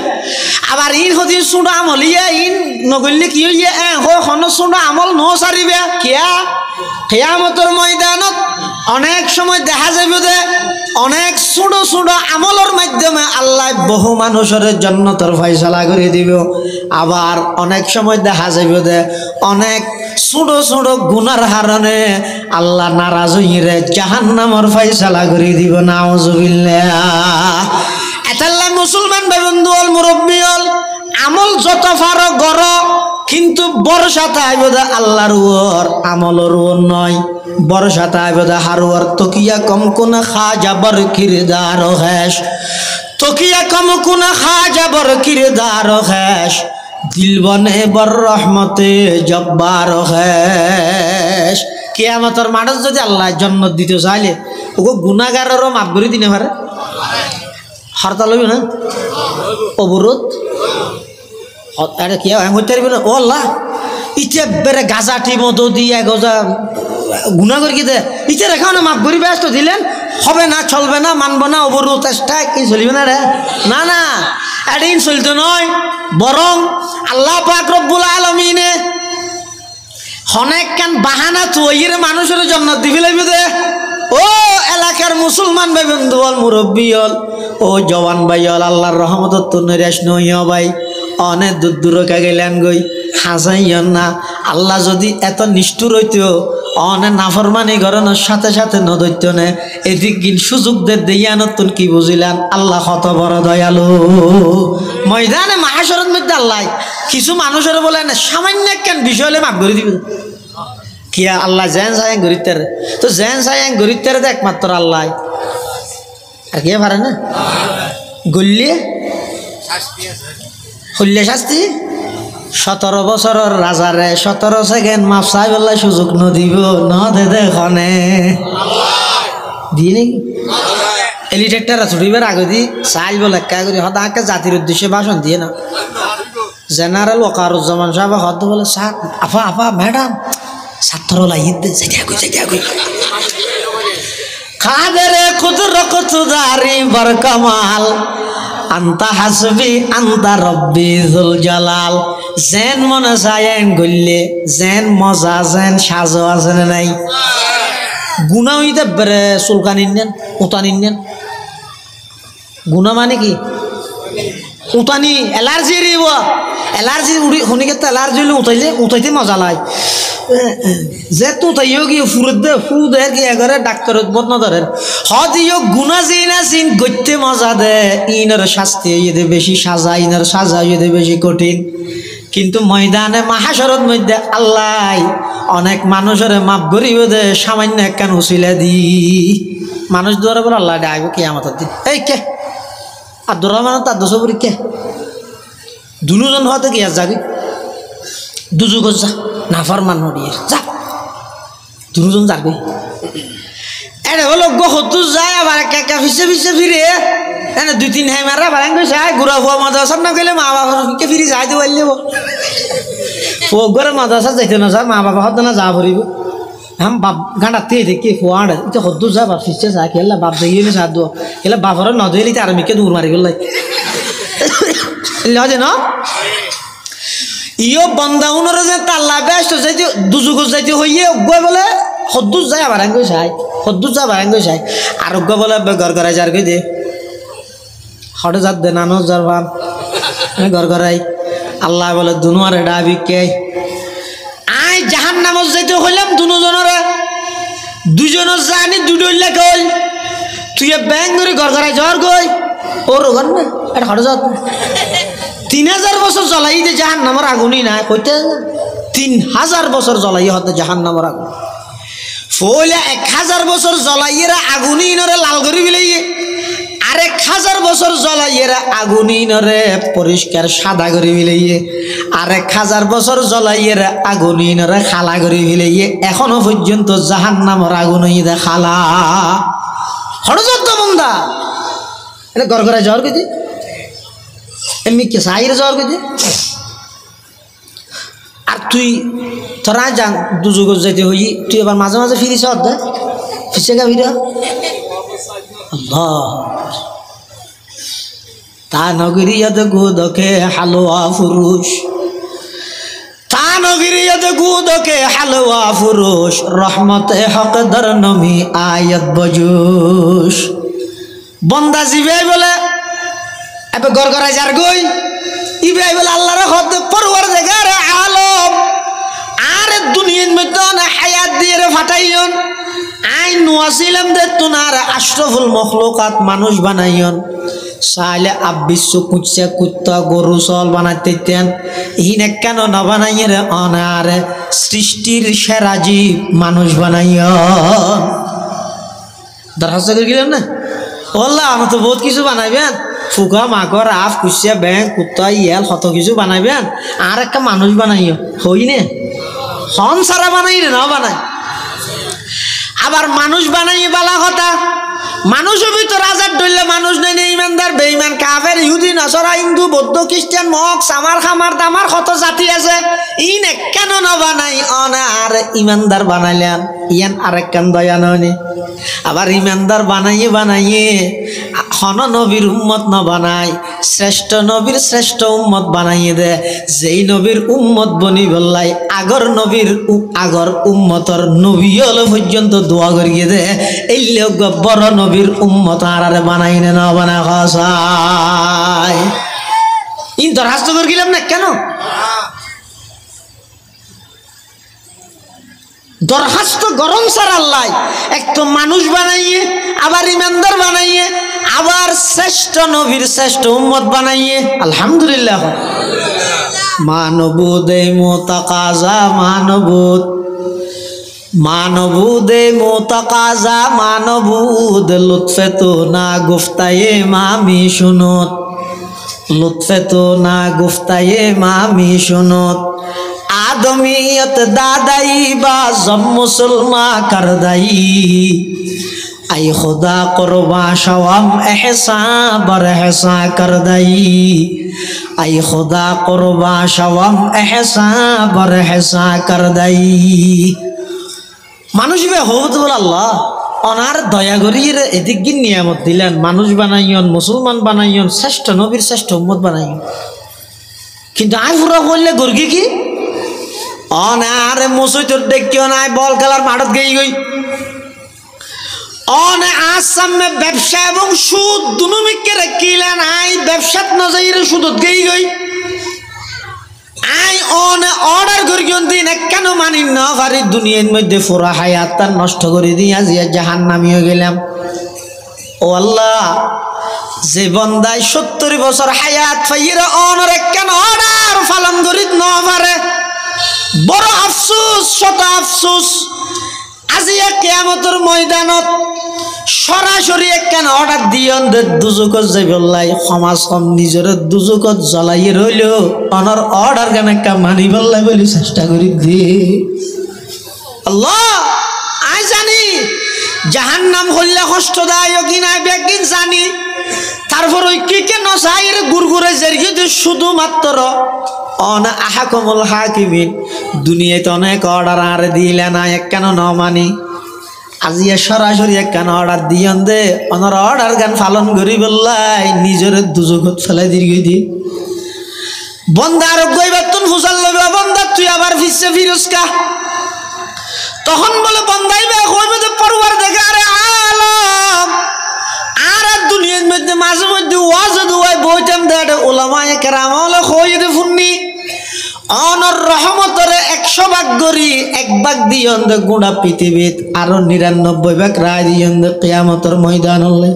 আবার ইন সদি ছুড়ো আমল ইয়ে ইন নগরলে কি ইয়ে খন ছুড়ো আমল ন সারিবে কিয়া কিয়ামতের ময়দানত অনেক সময় দেখা যাবে যে অনেক ছোট ছোট আমলের মাধ্যমে আল্লাহ বহু মানুষের জান্নাতের ফয়সালা করে দিব। আবার অনেক সময় দেখা যাবে যে অনেক ছোট ছোট গুনার কারণে আল্লাহ নারাজ হইরে জাহান্নামের ফয়সালা করে দিব। নাউজুবিল্লাহ। এতাল্লাহ মুসলমান ভাই বন্ধু হল মুরব্বী হল আমল যত পারো গর, কিন্তু বর্ষাতে আইবদা আল্লাহর ওর আমলর ওর নয়, বর্ষাতে আইবদা হারুয়ার তকিয়া কম কোন খা যাবর কিরদার হেস, তকিয়া কম কোন খা যাবর কিরদার হেস, দিল বনে বর রহমতে জব্বার হেস। কিয়ামতের মাঠে যদি আল্লাহ জন্ম দিতে চাইলে ওকে গুনাহগারেরও মাফ করে দিনে পারে। হরতাল হইব না, অবরোধ কি হইতে পারবে না। ও আল্লাহ ইচ্ছে বেড়ে গাজাটি মতো দিয়ে গজা গুণা করি কি দে ইচ্ছে রেখাও না মাফ করি ব্যস্ত দিলেন হবে না, চলবে না, মানবো না, অবরোধ চেষ্টা কি চলবে না রে, না না এদিন চলতো নয়, বরং আল্লাহ পাক রব্বুল আলামিনে অনেক কান বাহানা তৈরি মানুষের জন্য দিবি লাগবে দে। ও এলাকার মুসলমান ভাই বন্ধু হল মুরব্বী হল ও জওয়ান ভাই হল আল্লাহর রহমত তো নিরাশ নইয়া ভাই অনেক দূর দূরকে গেলেন গই হাসাইন না। আল্লাহ যদি এত নিষ্ঠুর হইতো অনেক নাফরমানি গরনের সাথে সাথে নদৈত্য নে এদিক গিন সুযোগদের দিয়া নতুন কি বুঝিলেন আল্লাহ কত বড় দয়ালু। ময়দানে মাহাশরের মধ্যে আল্লাহ কিছু মানুষের বলে না সামান্য কেন বিষয় হলে মাফ করে দিবে কিয়া আল্লাহ জেন সাইন গরিতের তো জেন সাইন গরিতের তো একমাত্র আল্লাহ আর কে পারে না গল্লিয়ে হল্লে শাস্তি 17 বছরের রাজারে 17 সেকেন্ড মাপ চাই বলে সুযোগ নদিব নদে দেখনে দিয়ে নাকি এলিটেক্টার ছুটিবার আগে দি চাই বলে একা করে হতাকে জাতির উদ্দেশ্যে ভাষণ দিয়ে না জেনারেল ওয়াকারুজ্জামান সাহেব হত বলে স্যার আপা আপা ম্যাডাম ছাত্র লাইয়ে দে যেটা কই কাদেরে কুদরত দারি বরকামাল আন্তা হাসবি আন্তা রব্বি যুল জালাল জেন মনে চায়েন গল্লে জেন মজা জেন সাজো আছে না নাই গুনা হইতে বেড়ে চুলকানি নেন উতানি নেন গুনা মানে কি উতানি এলার্জি রিব এলার্জি উড়ি শুনিকে তো এলার্জি উঠাইলে উঠাইতে মজা লাগে যে তো তাইও কি ফুরত দে ফু দে কি এগারে ডাক্তার বদনা ধরেন হদিও গুনা জিনা সিন গইতে মজা দে ইনার শাস্তি হইতে বেশি সাজা ইনার সাজা হইতে বেশি কঠিন কিন্তু ময়দানে মাহাশরত মধ্যে আল্লাহ অনেক মানুষের মাপ গরিব দে সামান্য একখান উসিলা দি মানুষ দ্বারা বলে আল্লাহ ডাকবে কিয়ামতের দিন এই কে আব্দুর রহমান তার দোষপুরি কে দুজন হতে কি আর যাবি দুযুগ যা নাফরমান নড়িয়ে যা দুজন যাবি এটা হলো গহতু যায় আবার একা ফিসে ফিরে এনে 2-3 হাই মারা বারাং কইছে আয় গুড়া ফুয়া মাদ্রাসা না কইলে মা বাবাকে ফিরে যাই দি বললেব ও গরে মাদ্রাসা যাইতে না স্যার মা বাবা হদ না যা ভরিব हम बाप गांडा ते देखी फुआड़ इते हद्दू जा बाप फिसे जा केला बाप देइले साथ दो केला बाफर न देइले तार मिके दूर मारि गेलै लजे न इयो बंदा उनर जे ताला बेस्ट जाइते दुजुग जाइते होइए गय बोले हद्दू जा बारांग जाय हद्दू जा बारांग जाय আর গয় বলে গরগরাই যার কই দে হড় জাত দে নানো জারবান গরগরাই আল্লাহ বলে দুনুয়ারে ডাবি কে আই জাহান্নামে যাইতে হইলাম দুজনরে দুজনের জানি দুডইলা কই তুই ব্যাঙ্গরি গরগরাই যার কই ওর ওখান না এটা হড় জাত 3000 বছর জ্বলাই দে জাহান্নামের আগুনই না কইতে 3000 বছর জ্বলাই হতে জাহান্নামের আগুন ফলে 1000 বছর জ্বলাইয়েরা আগুনই নরে লাল করি বিলাইয়ে আর 1000 বছর জ্বলাইয়েরা আগুনই নরে পরিষ্কার সাদা করি বিলাইয়ে আর 1000 বছর জ্বলাইয়েরা আগুনই নরে খালা করি বিলাইয়ে এখনো পর্যন্ত জাহান্নামের আগুনই দে খালা হড়জত বন্দা এটা গরগরা যাওয়ার কইতে এমনি কে সাইরে যাওয়ার কইতে আর তুই তোরা যান দুযুগ যাইতে হই তুই আবার মাঝে মাঝে ফিরিস দে ফিসে গা ফিরা আল্লাহ তা নগরিয়ত গুদকে হালুয়া ফুরুষ তা নগরিয়ত গুদকে হালুয়া ফুরুষ রহমতে হক দর নমি আয়াত বজুষ বন্দা জিবাই বলে এবে গরগরাই যার গই ইবাই বলে আল্লাহর হদ পরওয়ারদিগার আলম আর দুনিয়ার মধ্যে না হায়াত দিয়ে ফাটাইয়ন আই নোয়াছিলাম দে তোনার আশরাফুল মখলুকাত মানুষ বানাইয়ন সাইলে আব্বিসু কুচ্চা কুত্তা গরু সল বানাইতেন ইহিনে কেন না বানাইয়ে রে অনার সৃষ্টির সেরা জীব মানুষ বানাইয়ন দরখাস্ত করে গেলাম না আল্লাহ আমি তো বহুত কিছু বানাইবেন ফুকা মাকড় আফ কুচিয়া ব্যাং কুত্তা ইয়াল কত কিছু বানাইবেন আর একটা মানুষ বানাইও হই নে হন সারা বানাই রে না বানাই আবার মানুষ বানাই বালা কথা মানুষের ভিতর রাজার ডইলে মানুষ নেই নে ইমানদার বেঈমান কাফের ইহুদি নাসারা হিন্দু বৌদ্ধ খ্রিস্টান মগ সামার খামার দামার কত জাতি আছে ইনে কেন না বানাই অনার ইমানদার বানাইলেন ইয়ান আরেকখান দয়া নয় আবার ইমানদার বানাইয়ে হন নবীর উম্মত না বানাই শ্রেষ্ঠ নবীর শ্রেষ্ঠ উম্মত বানাইয়ে দে যেই নবীর উম্মত বনি বললাই আগর নবীর আগর উম্মতর নবী হলে পর্যন্ত দোয়া করিয়ে দে এই লোক বড় নবীর উম্মত আর বানাই না বানা খাসাই ইন দরখাস্ত করে গেলাম না কেন দরখাস্ত গরম সার আল্লাহ এক তো মানুষ বানাইয়ে আবার ইমানদার বানাইয়ে আবার শ্রেষ্ঠ নবীর শ্রেষ্ঠ উম্মত বানাইয়ে আলহামদুলিল্লাহ মানবুদে মোতাকাজা মানবুদে মোতাকাজা মানবুদ লুৎফে তো না গুফতায়ে মামি শুনত লুৎফে তো না গুফতায়ে মামি শুনত आदमियत दादाई बा जब मुसलमा कर दाई आई खुदा कुर्बा शवम एहसा बर एहसा कर दाई आई खुदा कुर्बा शवम एहसा बर एहसा कर दाई মানুষ বে হবত বল আল্লাহ অনার দয়া করিয়ে এদিক গিয়ে নিয়ামত দিলেন মানুষ বানাইয়ন মুসলমান বানাইয়ন শ্রেষ্ঠ নবীর শ্রেষ্ঠ উম্মত বানাইয়ন কিন্তু আই পুরা বললে গর্গি কি অনারে মুসুই তোর দেখিও নাই বল খেলার মাঠত গই অনে আসামে ব্যবসা এবং সুদ দুনুমিকে রাখিলে নাই ব্যবসাত নজাইরে সুদত গই আই অনে অর্ডার করি দিন কেন মানি না পারি দুনিয়ার মধ্যে পুরা হায়াত নষ্ট করে দিয়ে আজ জাহান্নামী হয়ে গেলাম ও আল্লাহ যে বন্দায় 70 বছর হায়াত পাইরা অনরে কেন অর্ডার পালন করি না পারে বড় আফসোস শত আফসোস আজিয়া কিয়ামতের ময়দানত সরাসরি কেন অর্ডার দিয়ন দুজকত যাইবলাই সমাজ কম নিজের দুজকত জ্বলাই রইল অনর অর্ডার কেন একটা মানি বললাই বলি চেষ্টা করি দি আল্লাহ আই জানি জাহান্নাম হইলে কষ্টদায়ক কি না বেকিন জানি তারপর ওই কি কেন চাইর গুরগুরে জেরগি শুধুমাত্র অন আহাকুমুল হাকিমিন দুনিয়াতে অনেক অর্ডার আর দিলে না এক কেন ন মানি আজিয়া সরাসরি এক কেন অর্ডার দিয়ন দে অনার অর্ডার গান পালন করি বললাই নিজের দুজগত ফেলাই দীর্ঘ দি বন্দা আরোগ্য বেতন ফুসাল লবে বন্দা তুই আবার ফিরছে ফিরুসকা তখন বলে বন্দাইবে কইবে যে পরবার দেখে আরে আলম আর দুনিয়ার মধ্যে মাঝে মধ্যে ওয়াজ দুয়াই বইতাম দেড় ওলামায়ে কেরাম হলে কইতে ফুন্নি অনর রহমতরে 100 ভাগ করি 1 ভাগ দিয়ন দে গোটা পৃথিবীত আর 99 ভাগ রায় দিয়ন দে কিয়ামতের ময়দান হলে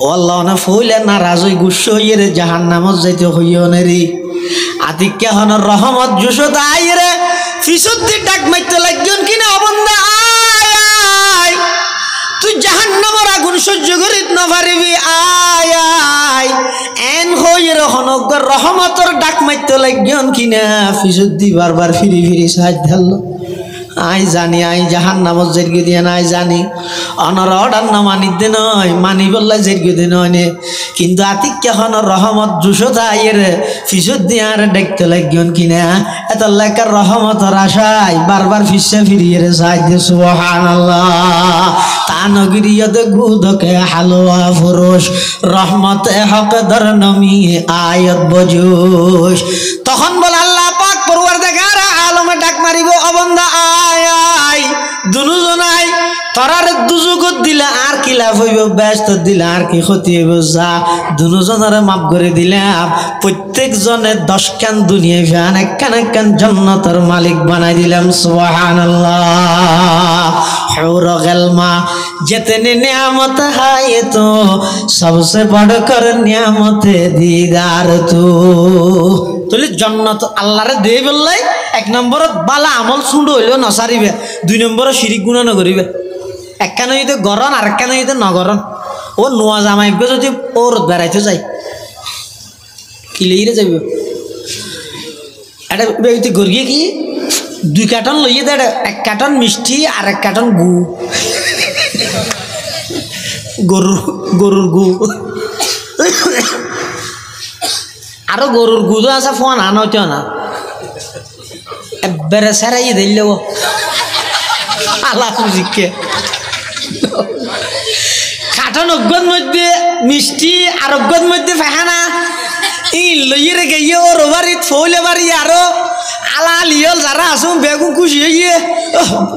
ও আল্লাহ না ফুলে নারাজ হই গুস্স হইয়ে রে জাহান্নামত যাইতে হইও নেরি আদিকে হনর রহমত জুসত আইরে ফিসুদ্দি ডাক মাইতে লাগিয়ন কিনা অবন্দা আয় আয় তুই জাহান্নামের আগুন সহ্য করিত না পারিবি আয় আয় এন হইর হনগর রহমতের ডাক মাইতে লাগিয়ন কিনা ফিসুদ্দি বারবার ফিরি ফিরি সাজ ঢাললো আই জানি আই জাহান্নামত জেরগি দিয়ে নাই জানি অনর অর্ডার না মানিতে নয় মানি বললে জেরগি দিয়ে নয় নে কিন্তু আতিক হনর রহমত জুসত আইয়ের ফিসুদ দিয়ে আর দেখতে লাগিয়ন কিনা এত লেখার রহমতর আশায় বারবার ফিসে ফিরিয়ে রে সাজ দিয়ে সুবহানাল্লাহ তা নগরিয়তে গুদকে হালুয়া ফুরুষ রহমতে হক দর নমি আয়াত বজুস তখন বল আল্লাহ পাক পরওয়ারদিগার আলমে ডাক মারিব অবন্দা আয় আয় দুজন আই তরার দুজগত দিলে আর কি লাভ হইব ব্যস্ত দিলে আর কি ক্ষতি হইব যা দুজনের মাপ করে দিলাম প্রত্যেক জনে 10 কান দুনিয়া ফ্যান একখান জান্নাতের মালিক বানাই দিলাম সুবহানাল্লাহ হুর গলমা जितने नियामत है ये तो सबसे बढ़कर नियामत दीदार तुले जन्नत अल्लाह रे दे बोललाई 1 नम्बर बाला আমল সুন্ড হইলো নসারিবে 2 নম্বর শিরিক গুনাহ ন করিবে একখান হইতে গরন আর একখান হইতে নগরন ও নোয়া জামাইবে যদি ওর বেড়াইতে যাই কিলেইরে যাইবে এটা বেইতে গর্গিয়ে কি 2 কার্টন লইয়ে দেড় 1 কার্টন মিষ্টি আর 1 কার্টন গু গরুর গু আরো গরুর গু তো আছে ফোন আনতে না এবারে সারাই দিল আল্লাহ জিকে কার্টন অজ্ঞার মধ্যে মিষ্টি আর অজ্ঞার মধ্যে ফেহানা ই লইয়ে রে গিয়ে ওর বাড়ি ফৌলে বাড়ি আরো আলা লিয়ল যারা আসুন বেগুন খুশি হইয়ে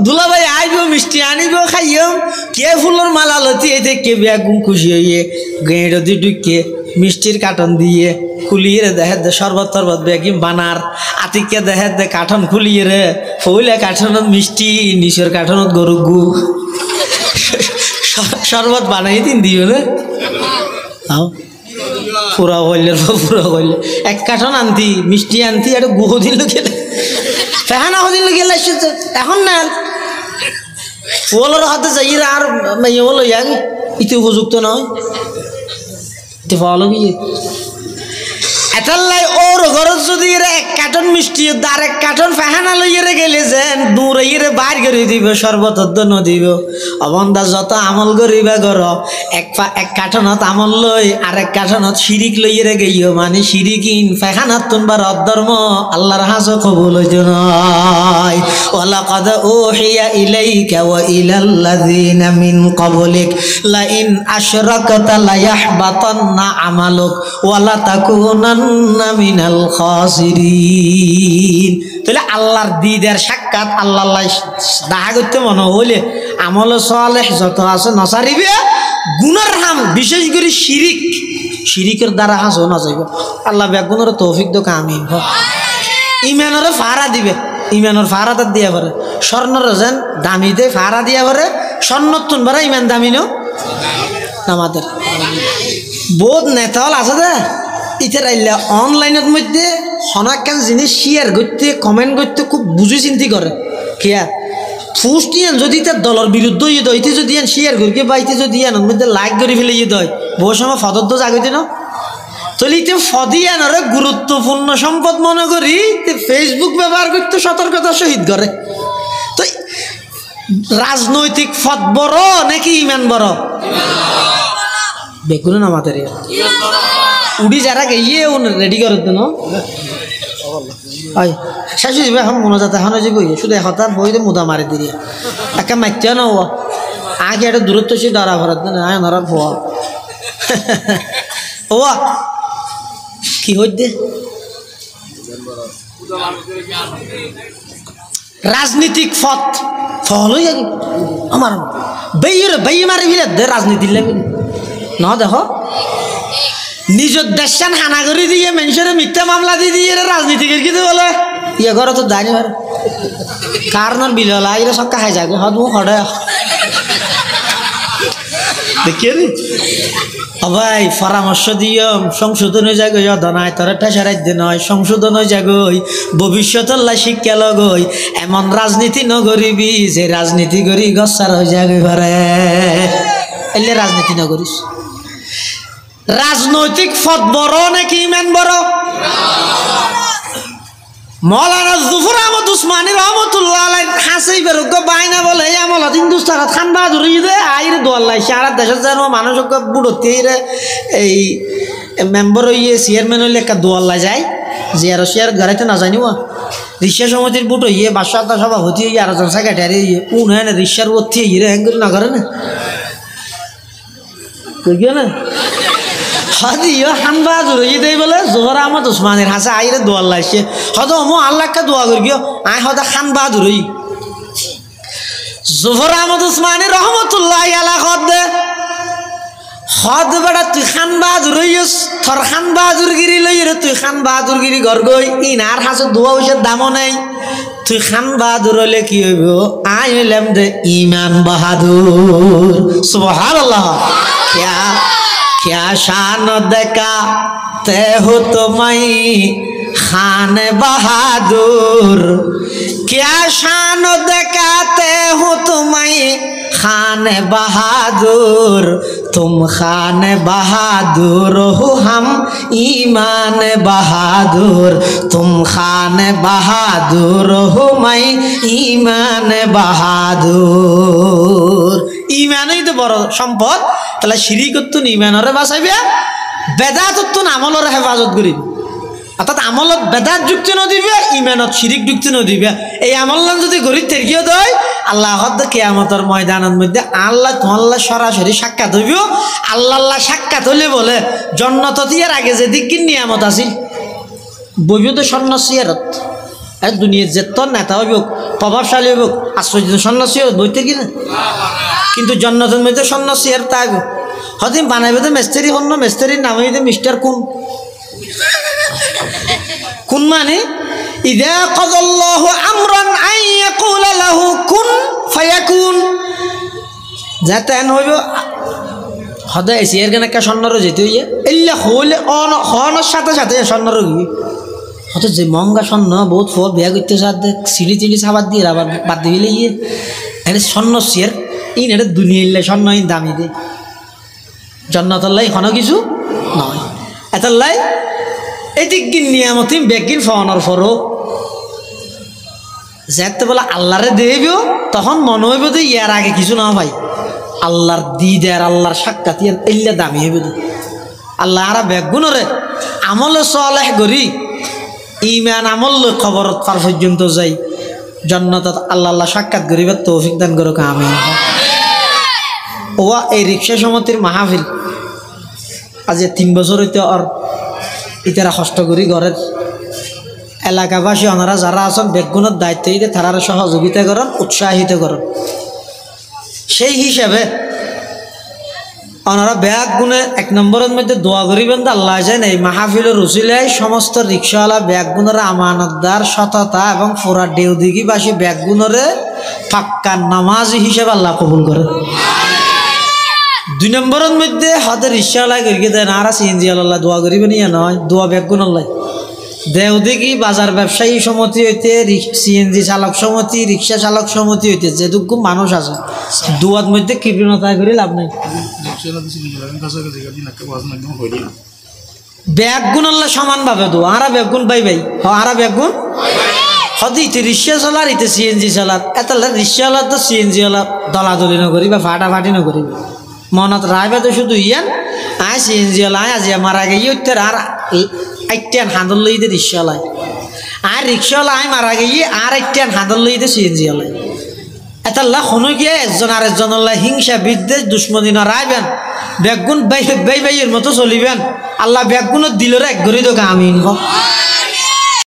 দুলা ভাই আইব মিষ্টি আনিব খাইম কে ফুলের মালা লতি এই কে বেগুন খুশি হইয়ে গেঁড়ো দি ঢুকে মিষ্টির কার্টন দিয়ে খুলিয়ে রে দেখে দে শরবত টরবত বেগিম বানার আতিকে দেখে দে কার্টন খুলিয়ে রে ফৌলে কার্টনত মিষ্টি নিচের কার্টনত গরু গু শরবত বানাই দিন দিও রে পুরা হইলে পুরা হইলে 1 কার্টন আনতি মিষ্টি আনতি আর গুহ দিল গেলে ফেহানা হদিল গেলে এখন না ওলর হাতে যাই আর মেয়ে হলো ইয়াগ ইতে উপযুক্ত নয় ইতে ভালো গিয়ে এতাল্লাই ওর ঘর যদি এক কার্টন মিষ্টি আর এক কার্টন ফেহানা লইয়ে গেলে যেন দূরে বাইর করে দিব শরবত দিব অবন্ধা যত আমল করিবা গর এক কার্টনত আমল লই আর এক কার্টনত শিরিক লইয়ে গেইও মানে শিরিকিন ফেহানাত তুনবার অধর্ম আল্লাহর হাজ কবুল হইতো নয় ওয়ালাকাদ উহিয়া ইলাইকা ওয়া ইলাল্লাযিনা মিন ক্বাবলিক লা ইন আশরাকতা লা ইয়াহবাতান্না আমালুক ওয়া লা তাকুনান্না মিনাল খাসিরিন। তাহলে আল্লাহর দিদার সাক্ষাৎ আল্লাহ দেখা করতে মনে হইলে আমল সালেহ যত আছে নসারিবে গুনার হাম বিশেষ করে শিরিকের দ্বারা হাসো না যাইব আল্লাহ বেগুনের তৌফিক দো কামিন ইমানের ফারা দিবে ইমানের ফারা তার দিয়া পারে স্বর্ণর যেন দামি দে ফারা দিয়া পারে স্বর্ণতুন বারা ইমান দামি নো আমাদের বহুত নেতা হল আছে দে ইতে রাইলে অনলাইনের মধ্যে হনাকান জিনিস শেয়ার করতে কমেন্ট করতে খুব বুঝি চিন্তি করে কিয়া ফুস দিয়ান যদি তার দলের বিরুদ্ধে ইয়ে দয় যদি শেয়ার করি বাইতে যদি আন মধ্যে লাইক করে ফেলে ইয়ে দয় বহু সময় ফদর জাগতে না তাহলে ইতে ফদিয়ানরে গুরুত্বপূর্ণ সম্পদ মনে করি ফেসবুক ব্যবহার করতে সতর্কতার সহিত করে। তো রাজনৈতিক ফদ বড় নাকি ইমান বড়? বেকুন আমাদের উড়ি যারা গিয়ে রেডি করে দেন শেষ হয়ে যাবে এখন মনে যাতে এখন যে বই শুধু হঠাৎ বইতে মুদা মারি দিয়ে একে মাইতে না আগে একটা দূরত্ব সে দাঁড়া ভরাত না ধরার ভুয়া ও কি হইতে রাজনীতিক ফত ফল হয়ে যাবে আমার বেই মারি ফেলে দে রাজনীতির লাগে না দেখো নিজের দেশান হানাগরি দিয়ে মানুষের মিথ্যা মামলা দিয়ে রাজনীতিকের কিন্তু বলে ইয়ে ঘরে তো দাঁড়ি ঘর কারণর বিললা এরা সব খাই যাবে হদ মুখ হড়ে দেখিয়ে ভাই পরামর্শ দিও সংশোধন হয়ে যাগো নাই তোর ঠেসারাই দে নয় সংশোধন হয়ে যাগই ভবিষ্যতের লাই শিক্ষা লগই এমন রাজনীতি নগরিবি যে রাজনীতি করি গসার হয়ে যাবে ঘরে এলে রাজনীতি নগরিস। রাজনৈতিক ফদ বড় নাকি ইমান বড়? মৌলানা জুফর আহমদ উসমানী রহমতুল্লাহ আলাইহি হাসি বেরুক বাইনা বলে আমলত হিন্দুস্তানত খান বাহাদুর দে আইরে দোয়াল্লাই সারা দেশের যেন মানুষ বুড়তে এই মেম্বার হইয়ে চেয়ারম্যান হইলে একটা দোয়াল্লা যায় যে আর চেয়ার গাড়াইতে না জানিও রিক্সা সমিতির বুট হইয়ে বাসা সভাপতি হইয়ে আর জন সেক্রেটারি হইয়ে কোন হ্যাঁ রিক্সার ভর্তি হইয়ে হ্যাং করে না করে না কই না হাদিও খান বাহাদুর হইয়ে দেই বলে জোহর আহমদ উসমানের হাসে আইরে দোয়াল্লা আসে হদ মো আল্লাহকে দোয়া করি গিয়ে আয় হদা খান বাহাদুর হই জোহর আহমদ উসমানী রহমতুল্লাহ আলা হদ বেড়া তুই খান বাহাদুর হইস থর খান বাহাদুর গিরি লই রে তুই খান বাহাদুর গিরি ঘর গই ইনার হাসে দোয়া পয়সার দামও নেই তুই খান বাহাদুর হলে কি হইব আই হইলাম দে ইমান বাহাদুর সুবহানাল্লাহ क्या क्या शान दिखाते हो तुम्हें खान बहादुर क्या शान दिखाते हो तुम्हें खान बहादुर तुम खान बहादुर हो हम ईमान बहादुर तुम खान बहादुर हो मैं ईमान बहादुर ইমানই তো বড় সম্পদ তাহলে শিরিক তো ইমানরে বাঁচাইবে বেদাত তো আমলর হেফাজত করিবে অর্থাৎ আমলত বেদাত যুক্তি নদিবে ইমানত শিরিক যুক্তি নদিবে এই আমল যদি গরিব থেকিয়ে দেয় আল্লাহ কিয়ামতের ময়দানের মধ্যে আল্লাহ তোমাল্লাহ সরাসরি সাক্ষাৎ হইব আল্লাহ সাক্ষাৎ হলে বলে জান্নাত ইয়ার আগে যে দিক নিয়ামত আছিল বইবে তো সন্ন্যাসিয়ারত দুনিয়ার যেত নেতা হইব প্রভাবশালী হইব আশ্চর্য সন্ন্যাসী বইতে কিনা কিন্তু জান্নাতের মধ্যে সন্ন্যাসী আর তাই হদিন বানাইবে তো মেস্তারি হন না মেস্তারির নাম হইতে মিস্টার কুন মানে ইদা কাযাল্লাহু আমরান আন ইয়াকুলা লাহু কুন ফায়াকুন যাতেন হইব হদা এসিয়ার কেন একটা স্বর্ণর যেতে হইয়া এল্লা হইলে হনের সাথে সাথে স্বর্ণর গিয়ে হয়তো যে মহঙ্গা স্বর্ণ বহুত ফল বিয়া করতে সাথে সিঁড়ি চিড়ি সাবাদ দিয়ে আবার বাদ দিয়ে ইয়ে এটা স্বর্ণ শেয়ার ইন এটা দুনিয়া স্বর্ণ ইন দামি দে জান্নাতুল্লাহ হন কিছু নয় এতাল্লাই এদিক নিয়ামতি বেগিন ফাওয়ানোর পরও যেতে বলে আল্লাহরে দেবিও তখন মনে হইব যে ইয়ার আগে কিছু না ভাই আল্লাহর দিদার আল্লাহর সাক্ষাৎ ইয়ার এল্লা দামি হইব আল্লাহ আরা বেগুনরে আমলে সালেহ করি ইমান আমল খবরত পার পর্যন্ত যাই জান্নাতত আল্লাহ আল্লাহ সাক্ষাৎ করিবার তৌফিক দান করুক আমিন। ওয়া এই রিক্সা সমিতির মাহফিল আজ 3 বছর হইতে আর ইতারা কষ্ট করি ঘরের এলাকাবাসী ওনারা যারা আছেন বেগুনের দায়িত্ব দিতে তারা সহযোগিতা করেন উৎসাহিত করেন সেই হিসাবে ওনারা ব্যাগ গুনে 1 নম্বরের মধ্যে দোয়া করিবেন আল্লাহ জান এই মাহফিলের উসিলায় সমস্ত রিক্সাওয়ালা ব্যাগ গুনের আমানতদার সততা এবং পুরা দেওদিঘিবাসী ব্যাগ গুনরে পাক্কা নামাজি হিসেবে আল্লাহ কবুল করে। 2 নম্বরের মধ্যে হাতে রিক্সাওয়ালা করিয়ে দেন আর সিএনজি আল্লাহ দোয়া করিবেন ইয়া নয় দোয়া ব্যাগ গুন আল্লাহ দেওদিঘি বাজার ব্যবসায়ী সমিতি হইতে সিএনজি চালক সমিতি রিক্সা চালক সমিতি হইতে যেটুকু মানুষ আছে দুয়ার মধ্যে কৃপণতা করে লাভ নাই ব্যাগ গুণ আল্লাহ সমান ভাবে দো আরা ব্যাগ গুণ পাই ভাই আরা ব্যাগ গুণ হদি ইতে রিক্সা চালার ইতে সিএনজি চালার এত রিক্সাওয়ালা তো সিএনজি ওলা দলাদলি নকরি বা ফাটাফাটি নকরি মনত রায়বা তো শুধু ইয়ান আয় সিএনজি ওলা আয় আজি মারা গিয়ে আর একটান হাঁদর লইতে রিক্সাওয়ালায় আর রিক্সাওয়ালা আয় মারা গিয়ে আর একটান হাঁদর লইতে সিএনজি ওলাই এতাল্লাহ শুনো গিয়ে একজন আর একজন হিংসা বিদ্বেষ দুশ্মনী নড়াইবেন ব্যাগুন বাই বাইয়ের মতো চলিবেন আল্লাহ ব্যাগুনের দিলের এক গড়ি দোকা আমিন।